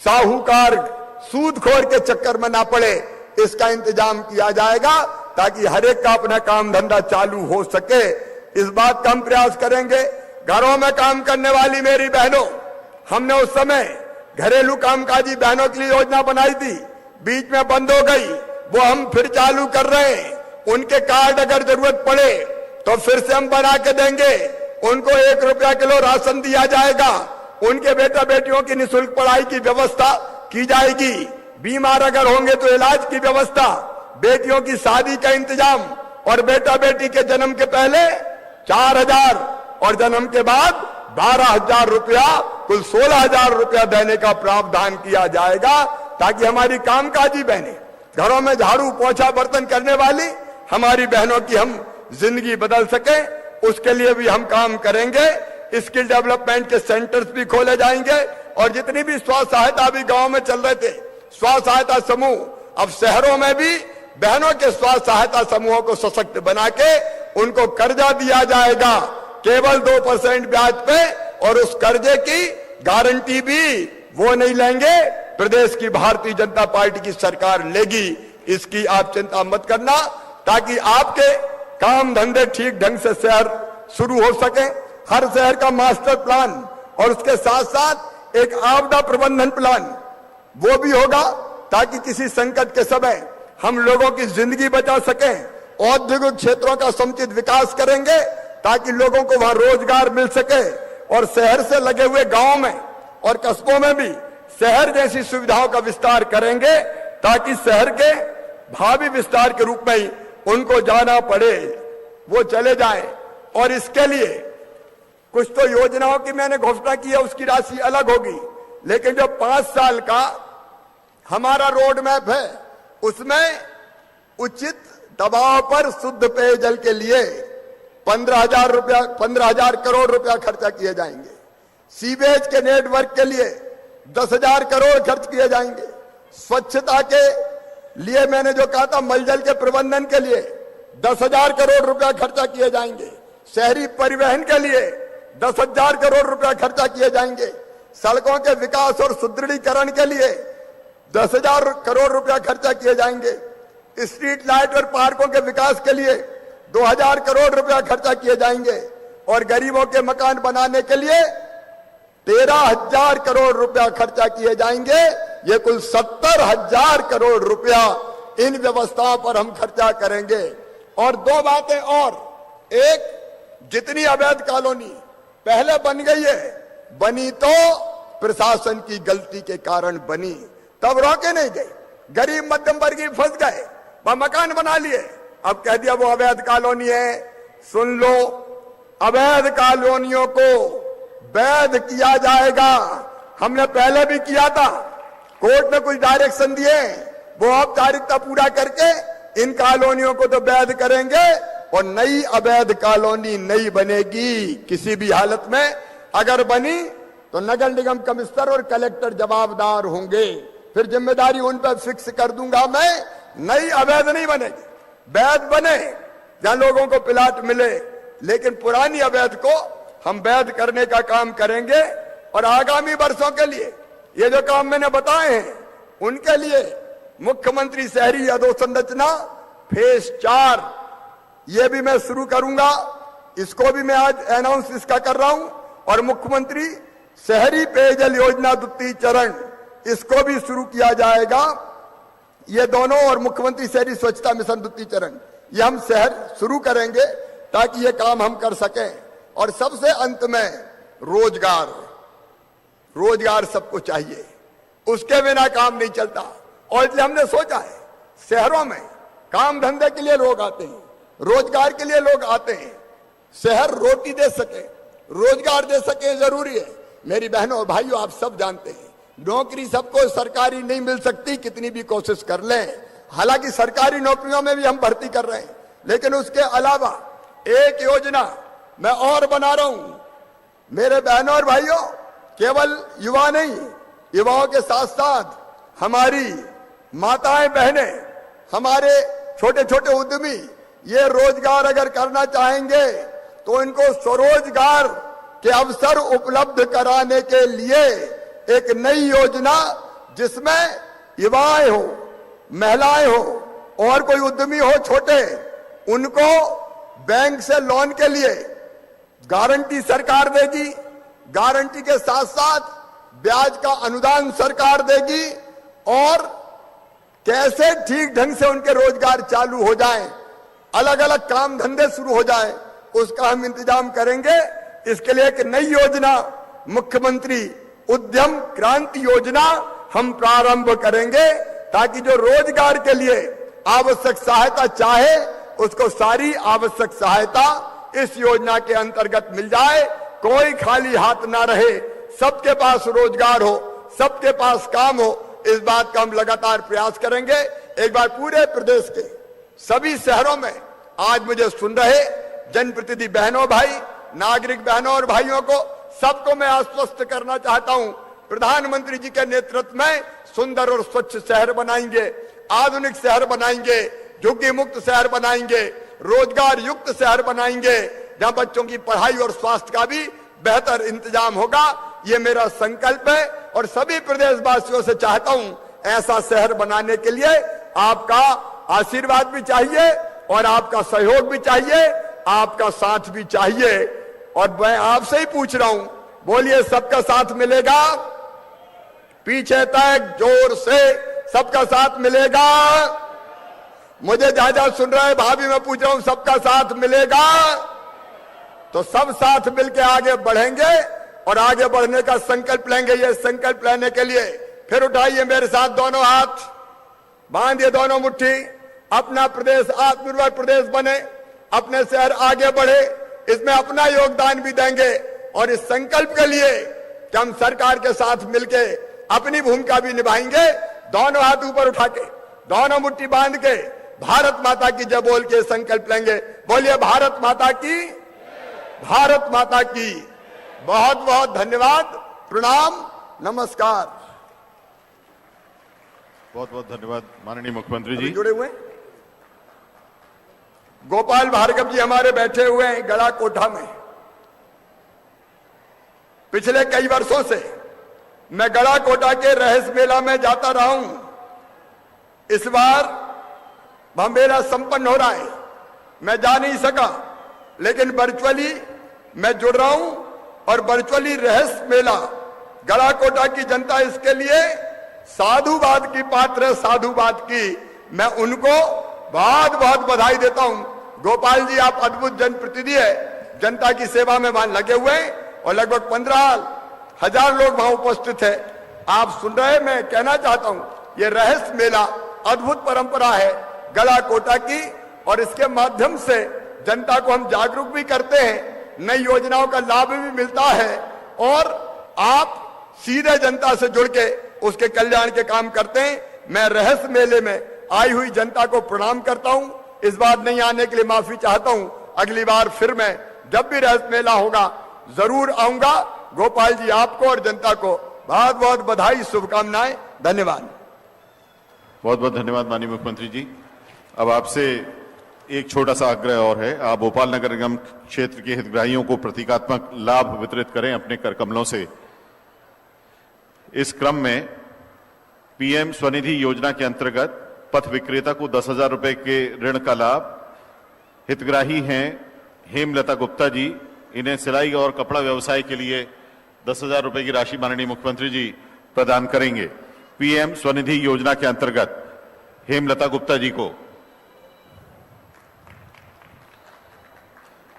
S4: साहूकार सूदखोर के चक्कर में ना पड़े, इसका इंतजाम किया जाएगा, ताकि हर एक का अपना काम धंधा चालू हो सके। इस बात का हम प्रयास करेंगे। घरों में काम करने वाली मेरी बहनों, हमने उस समय घरेलू कामकाजी बहनों के लिए योजना बनाई थी, बीच में बंद हो गई, वो हम फिर चालू कर रहे हैं। उनके कार्ड अगर जरूरत पड़े तो फिर से हम बना के देंगे, उनको 1 रुपया किलो राशन दिया जाएगा, उनके बेटा बेटियों की निःशुल्क पढ़ाई की व्यवस्था की जाएगी, बीमार अगर होंगे तो इलाज की व्यवस्था, बेटियों की शादी का इंतजाम, और बेटा बेटी के जन्म के पहले 4,000 और जन्म के बाद 12,000 रुपया, कुल 16,000 रुपया देने का प्रावधान किया जाएगा, ताकि हमारी कामकाजी बहनें, घरों में झाड़ू पोछा बर्तन करने वाली हमारी बहनों की हम जिंदगी बदल सके। उसके लिए भी हम काम करेंगे। स्किल डेवलपमेंट के सेंटर्स भी खोले जाएंगे, और जितनी भी स्व सहायता भी गांव में चल रहे थे, स्व सहायता समूह, अब शहरों में भी बहनों के स्व सहायता समूहों को सशक्त बना के उनको कर्जा दिया जाएगा, केवल 2% ब्याज पे, और उस कर्जे की गारंटी भी वो नहीं लेंगे, प्रदेश की भारतीय जनता पार्टी की सरकार लेगी। इसकी आप चिंता मत करना, ताकि आपके काम धंधे ठीक ढंग से शहर शुरू हो सके। हर शहर का मास्टर प्लान और उसके साथ साथ एक आपदा प्रबंधन प्लान वो भी होगा, ताकि किसी संकट के समय हम लोगों की जिंदगी बचा सकें। औद्योगिक क्षेत्रों का समुचित विकास करेंगे, ताकि लोगों को वहां रोजगार मिल सके, और शहर से लगे हुए गांव में और कस्बों में भी शहर जैसी सुविधाओं का विस्तार करेंगे, ताकि शहर के भावी विस्तार के रूप में ही उनको जाना पड़े, वो चले जाएं। और इसके लिए कुछ तो योजनाओं की मैंने घोषणा की है, उसकी राशि अलग होगी, लेकिन जो 5 साल का हमारा रोड मैप है, उसमें उचित दबाव पर शुद्ध पेयजल के लिए 15,000 करोड़ रुपया खर्चा किए जाएंगे। सीवेज के नेटवर्क के लिए 10,000 करोड़ खर्च किए जाएंगे। स्वच्छता के लिए मैंने जो कहा था, मलजल के प्रबंधन के लिए 10,000 करोड़ रुपया खर्चा किए जाएंगे। शहरी परिवहन के लिए 10,000 करोड़ रुपया खर्चा किए जाएंगे। सड़कों के विकास और सुदृढ़ीकरण के लिए 10,000 करोड़ रुपया खर्चा किए जाएंगे। स्ट्रीट लाइट और पार्कों के विकास के लिए 2,000 करोड़ रुपया खर्चा किए जाएंगे, और गरीबों के मकान बनाने के लिए 13,000 करोड़ रुपया खर्चा किए जाएंगे। ये कुल 70,000 करोड़ रुपया इन व्यवस्थाओं पर हम खर्चा करेंगे। और 2 बातें और, एक, जितनी अवैध कॉलोनी पहले बन गई है, बनी तो प्रशासन की गलती के कारण बनी, तब रोके नहीं गए, गरीब मध्यम वर्गीय फंस गए, वह मकान बना लिए, अब कह दिया वो अवैध कॉलोनी है। सुन लो, अवैध कॉलोनियों को वैध किया जाएगा। हमने पहले भी किया था, कोर्ट ने कुछ डायरेक्शन दिए, वो औपचारिकता पूरा करके इन कॉलोनियों को तो वैध करेंगे और नई अवैध कॉलोनी नहीं बनेगी किसी भी हालत में। अगर बनी तो नगर निगम कमिश्नर और कलेक्टर जवाबदार होंगे, फिर जिम्मेदारी उन पर फिक्स कर दूंगा मैं। नई अवैध नहीं बनेगी, वैध बने जहां लोगों को प्लाट मिले, लेकिन पुरानी अवैध को हम वैध करने का काम करेंगे। और आगामी वर्षों के लिए ये जो काम मैंने बताए हैं, उनके लिए मुख्यमंत्री शहरी अधोसंरचना फेज 4 ये भी मैं शुरू करूंगा, इसको भी मैं आज अनाउंस इसका कर रहा हूं। और मुख्यमंत्री शहरी पेयजल योजना द्वितीय चरण, इसको भी शुरू किया जाएगा। ये दोनों, और मुख्यमंत्री शहरी स्वच्छता मिशन द्वितीय चरण, ये हम शहर शुरू करेंगे ताकि ये काम हम कर सकें। और सबसे अंत में रोजगार, रोजगार सबको चाहिए, उसके बिना काम नहीं चलता। और इसलिए हमने सोचा है शहरों में काम धंधे के लिए लोग आते हैं, रोजगार के लिए लोग आते हैं, शहर रोटी दे सके, रोजगार दे सके, जरूरी है। मेरी बहनों और भाइयों, आप सब जानते हैं नौकरी सबको सरकारी नहीं मिल सकती, कितनी भी कोशिश कर लें। हालांकि सरकारी नौकरियों में भी हम भर्ती कर रहे हैं, लेकिन उसके अलावा एक योजना मैं और बना रहा हूं। मेरे बहनों और भाइयों, केवल युवा नहीं, युवाओं के साथ साथ हमारी माताएं बहनें, हमारे छोटे छोटे उद्यमी, ये रोजगार अगर करना चाहेंगे तो इनको स्वरोजगार के अवसर उपलब्ध कराने के लिए एक नई योजना, जिसमें युवाएं हो, महिलाएं हो और कोई उद्यमी हो छोटे, उनको बैंक से लोन के लिए गारंटी सरकार देगी, गारंटी के साथ साथ ब्याज का अनुदान सरकार देगी। और कैसे ठीक ढंग से उनके रोजगार चालू हो जाएं, अलग अलग काम धंधे शुरू हो जाएं, उसका हम इंतजाम करेंगे। इसके लिए एक नई योजना, मुख्यमंत्री उद्यम क्रांति योजना हम प्रारंभ करेंगे, ताकि जो रोजगार के लिए आवश्यक सहायता चाहे, उसको सारी आवश्यक सहायता इस योजना के अंतर्गत मिल जाए। कोई खाली हाथ ना रहे, सबके पास रोजगार हो, सबके पास काम हो, इस बात का हम लगातार प्रयास करेंगे। एक बार पूरे प्रदेश के सभी शहरों में आज मुझे सुन रहे जनप्रतिनिधि बहनों, भाई, नागरिक बहनों और भाइयों को, सबको मैं आश्वस्त करना चाहता हूं, प्रधानमंत्री जी के नेतृत्व में सुंदर और स्वच्छ शहर बनाएंगे, आधुनिक शहर बनाएंगे, झुग्गी मुक्त शहर बनाएंगे, रोजगार युक्त शहर बनाएंगे, जहां बच्चों की पढ़ाई और स्वास्थ्य का भी बेहतर इंतजाम होगा। ये मेरा संकल्प है और सभी प्रदेशवासियों से चाहता हूं, ऐसा शहर बनाने के लिए आपका आशीर्वाद भी चाहिए और आपका सहयोग भी चाहिए, आपका साथ भी चाहिए। और मैं आपसे ही पूछ रहा हूं, बोलिए सबका साथ मिलेगा? पीछे तक जोर से सबका साथ मिलेगा? मुझे जहां सुन रहे हैं भाभी, मैं पूछ रहा हूं सबका साथ मिलेगा? तो सब साथ मिलकर आगे बढ़ेंगे और आगे बढ़ने का संकल्प लेंगे। ये संकल्प लेने के लिए फिर उठाइए मेरे साथ दोनों हाथ, बांधिए दोनों मुट्ठी, अपना प्रदेश आत्मनिर्भर प्रदेश बने, अपने शहर आगे बढ़े, इसमें अपना योगदान भी देंगे। और इस संकल्प के लिए कि हम सरकार के साथ मिलके अपनी भूमिका भी निभाएंगे। दोनों हाथ ऊपर उठा के, दोनों मुट्ठी बांध के भारत माता की जय बोल के संकल्प लेंगे। बोलिए भारत माता की, भारत माता की। बहुत बहुत धन्यवाद, प्रणाम, नमस्कार।
S2: बहुत बहुत धन्यवाद माननीय मुख्यमंत्री जी।
S4: जुड़े हुए गोपाल भार्गव जी हमारे बैठे हुए हैं गड़ा कोठा में। पिछले कई वर्षों से मैं गड़ा कोटा के रहस्य मेला में जाता रहा हूं। इस बार वह मेला संपन्न हो रहा है, मैं जा नहीं सका, लेकिन वर्चुअली मैं जुड़ रहा हूं और वर्चुअली रहस्य मेला गड़ा कोटा की जनता इसके लिए साधुवाद की पात्र है, साधुवाद की। मैं उनको बहुत बहुत बधाई देता हूं। गोपाल जी, आप अद्भुत जनप्रतिनिधि है,
S7: जनता की सेवा में वहां लगे हुए हैं और लगभग 15,000 लोग वहां उपस्थित है। आप सुन रहे, मैं कहना चाहता हूं, ये रहस्य मेला अद्भुत परंपरा है गलाकोटा की, और इसके माध्यम से जनता को हम जागरूक भी करते हैं, नई योजनाओं का लाभ भी मिलता है और आप सीधे जनता से जुड़ के उसके कल्याण के काम करते हैं। मैं रहस्य मेले में आई हुई जनता को प्रणाम करता हूं। इस बार नहीं आने के लिए माफी चाहता हूं। अगली बार फिर मैं जब भी रहस्य मेला होगा जरूर आऊंगा। गोपाल जी, आपको और जनता को बहुत बहुत बधाई, शुभकामनाएं, धन्यवाद।
S2: बहुत बहुत धन्यवाद माननीय मुख्यमंत्री जी। अब आपसे एक छोटा सा आग्रह और है, आप भोपाल नगर निगम क्षेत्र के हितग्राहियों को प्रतीकात्मक लाभ वितरित करें अपने कर कमलों से। इस क्रम में पीएम स्वनिधि योजना के अंतर्गत पथ विक्रेता को 10,000 रुपए के ऋण का लाभ। हितग्राही हैं हेमलता गुप्ता जी, इन्हें सिलाई और कपड़ा व्यवसाय के लिए 10,000 रुपए की राशि माननीय मुख्यमंत्री जी प्रदान करेंगे। पीएम स्वनिधि योजना के अंतर्गत हेमलता गुप्ता जी को।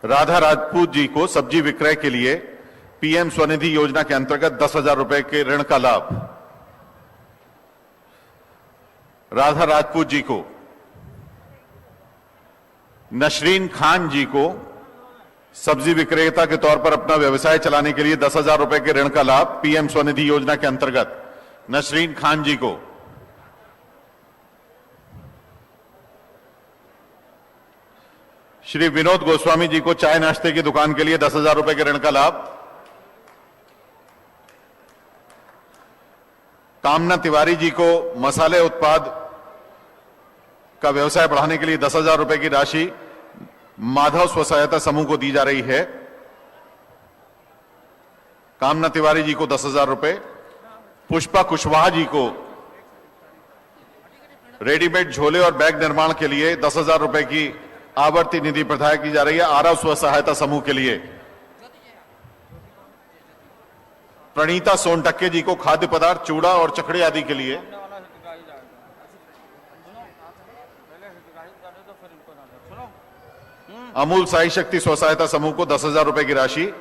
S2: राधा राजपूत जी को सब्जी विक्रय के लिए पीएम स्वनिधि योजना के अंतर्गत 10,000 रुपए के ऋण का लाभ। राधा राजपूत जी को। नशरीन खान जी को सब्जी विक्रेता के तौर पर अपना व्यवसाय चलाने के लिए 10,000 रुपए के ऋण का लाभ पीएम स्वनिधि योजना के अंतर्गत नशरीन खान जी को। श्री विनोद गोस्वामी जी को चाय नाश्ते की दुकान के लिए 10,000 रुपए के ऋण का लाभ। कामना तिवारी जी को मसाले उत्पाद का व्यवसाय बढ़ाने के लिए 10,000 रुपए की राशि माधव स्व सहायता समूह को दी जा रही है। कामना तिवारी जी को 10,000 रुपए। पुष्पा कुशवाहा जी को रेडीमेड झोले और बैग निर्माण के लिए 10,000 रुपए की आवर्ती निधि प्रदान की जा रही है आरव स्व सहायता समूह के लिए। प्रणीता सोनटक्के जी को खाद्य पदार्थ, चूड़ा और चकड़े आदि के लिए। अमूल साई शक्ति स्व सहायता समूह को 10,000 रुपए की राशि।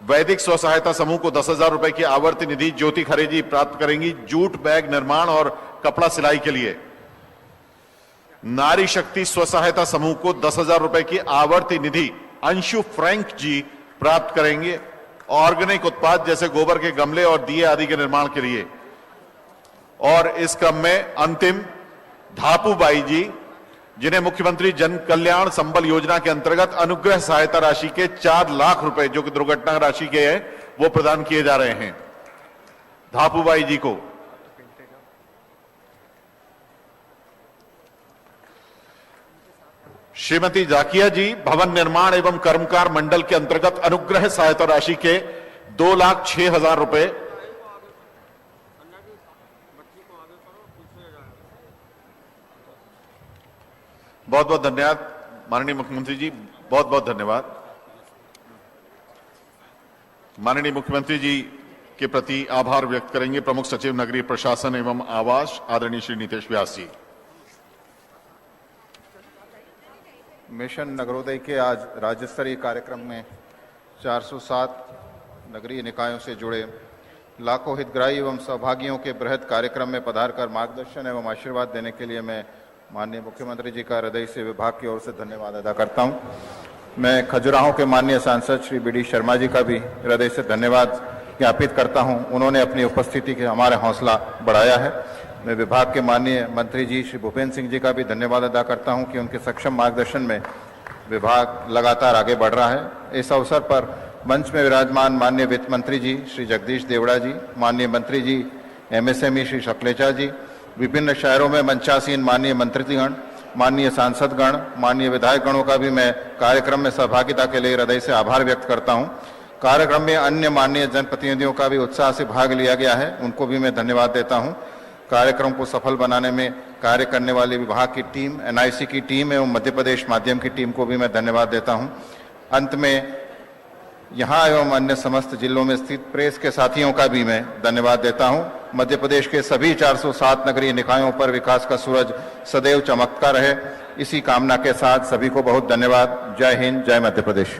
S2: वैदिक स्व सहायता समूह को 10,000 रुपए की आवर्ती निधि ज्योति खरे जी प्राप्त करेंगी जूट बैग निर्माण और कपड़ा सिलाई के लिए। नारी शक्ति स्व सहायता समूह को 10,000 रुपए की आवर्ती निधि अंशु फ्रैंक जी प्राप्त करेंगे ऑर्गेनिक उत्पाद जैसे गोबर के गमले और दिए आदि के निर्माण के लिए। और इस क्रम में अंतिम धापूबाई जी, जिन्हें मुख्यमंत्री जन कल्याण संबल योजना के अंतर्गत अनुग्रह सहायता राशि के 4 लाख रुपए जो कि दुर्घटना राशि के हैं वो प्रदान किए जा रहे हैं। धापूबाई जी को। श्रीमती जाकिया जी भवन निर्माण एवं कर्मकार मंडल के अंतर्गत अनुग्रह सहायता राशि के 2,06,000 रुपए। बहुत बहुत धन्यवाद माननीय मुख्यमंत्री जी, बहुत बहुत धन्यवाद। माननीय मुख्यमंत्री जी के प्रति आभार व्यक्त करेंगे प्रमुख सचिव नगरीय प्रशासन एवं आवास आदरणीय श्री नितेश व्यास जी।
S8: मिशन नगरोदय के आज राज्य स्तरीय कार्यक्रम में 407 नगरीय निकायों से जुड़े लाखों हितग्राही एवं सहभागियों के बृहद कार्यक्रम में पधारकर मार्गदर्शन एवं आशीर्वाद देने के लिए मैं माननीय मुख्यमंत्री जी का हृदय से विभाग की ओर से धन्यवाद अदा करता हूं। मैं खजुराहो के माननीय सांसद श्री बी.डी. शर्मा जी का भी हृदय से धन्यवाद ज्ञापित करता हूं। उन्होंने अपनी उपस्थिति के हमारा हौसला बढ़ाया है। मैं विभाग के माननीय मंत्री जी श्री भूपेन्द्र सिंह जी का भी धन्यवाद अदा करता हूं कि उनके सक्षम मार्गदर्शन में विभाग लगातार आगे बढ़ रहा है। इस अवसर पर मंच में विराजमान माननीय वित्त मंत्री जी श्री जगदीश देवड़ा जी, माननीय मंत्री जी एमएसएमई श्री शक्लेचा जी, विभिन्न शहरों में मंचासीन माननीय मंत्रीगण, माननीय सांसदगण, माननीय विधायकगणों का भी मैं कार्यक्रम में सहभागिता के लिए हृदय से आभार व्यक्त करता हूं। कार्यक्रम में अन्य माननीय जनप्रतिनिधियों का भी उत्साह से भाग लिया गया है, उनको भी मैं धन्यवाद देता हूं। कार्यक्रम को सफल बनाने में कार्य करने वाली विभाग की टीम, एनआईसी की टीम एवं मध्य प्रदेश माध्यम की टीम को भी मैं धन्यवाद देता हूं। अंत में यहाँ एवं अन्य समस्त जिलों में स्थित प्रेस के साथियों का भी मैं धन्यवाद देता हूं। मध्य प्रदेश के सभी 407 नगरीय निकायों पर विकास का सूरज सदैव चमकता रहे, इसी कामना के साथ सभी को बहुत धन्यवाद। जय हिंद, जय मध्य प्रदेश।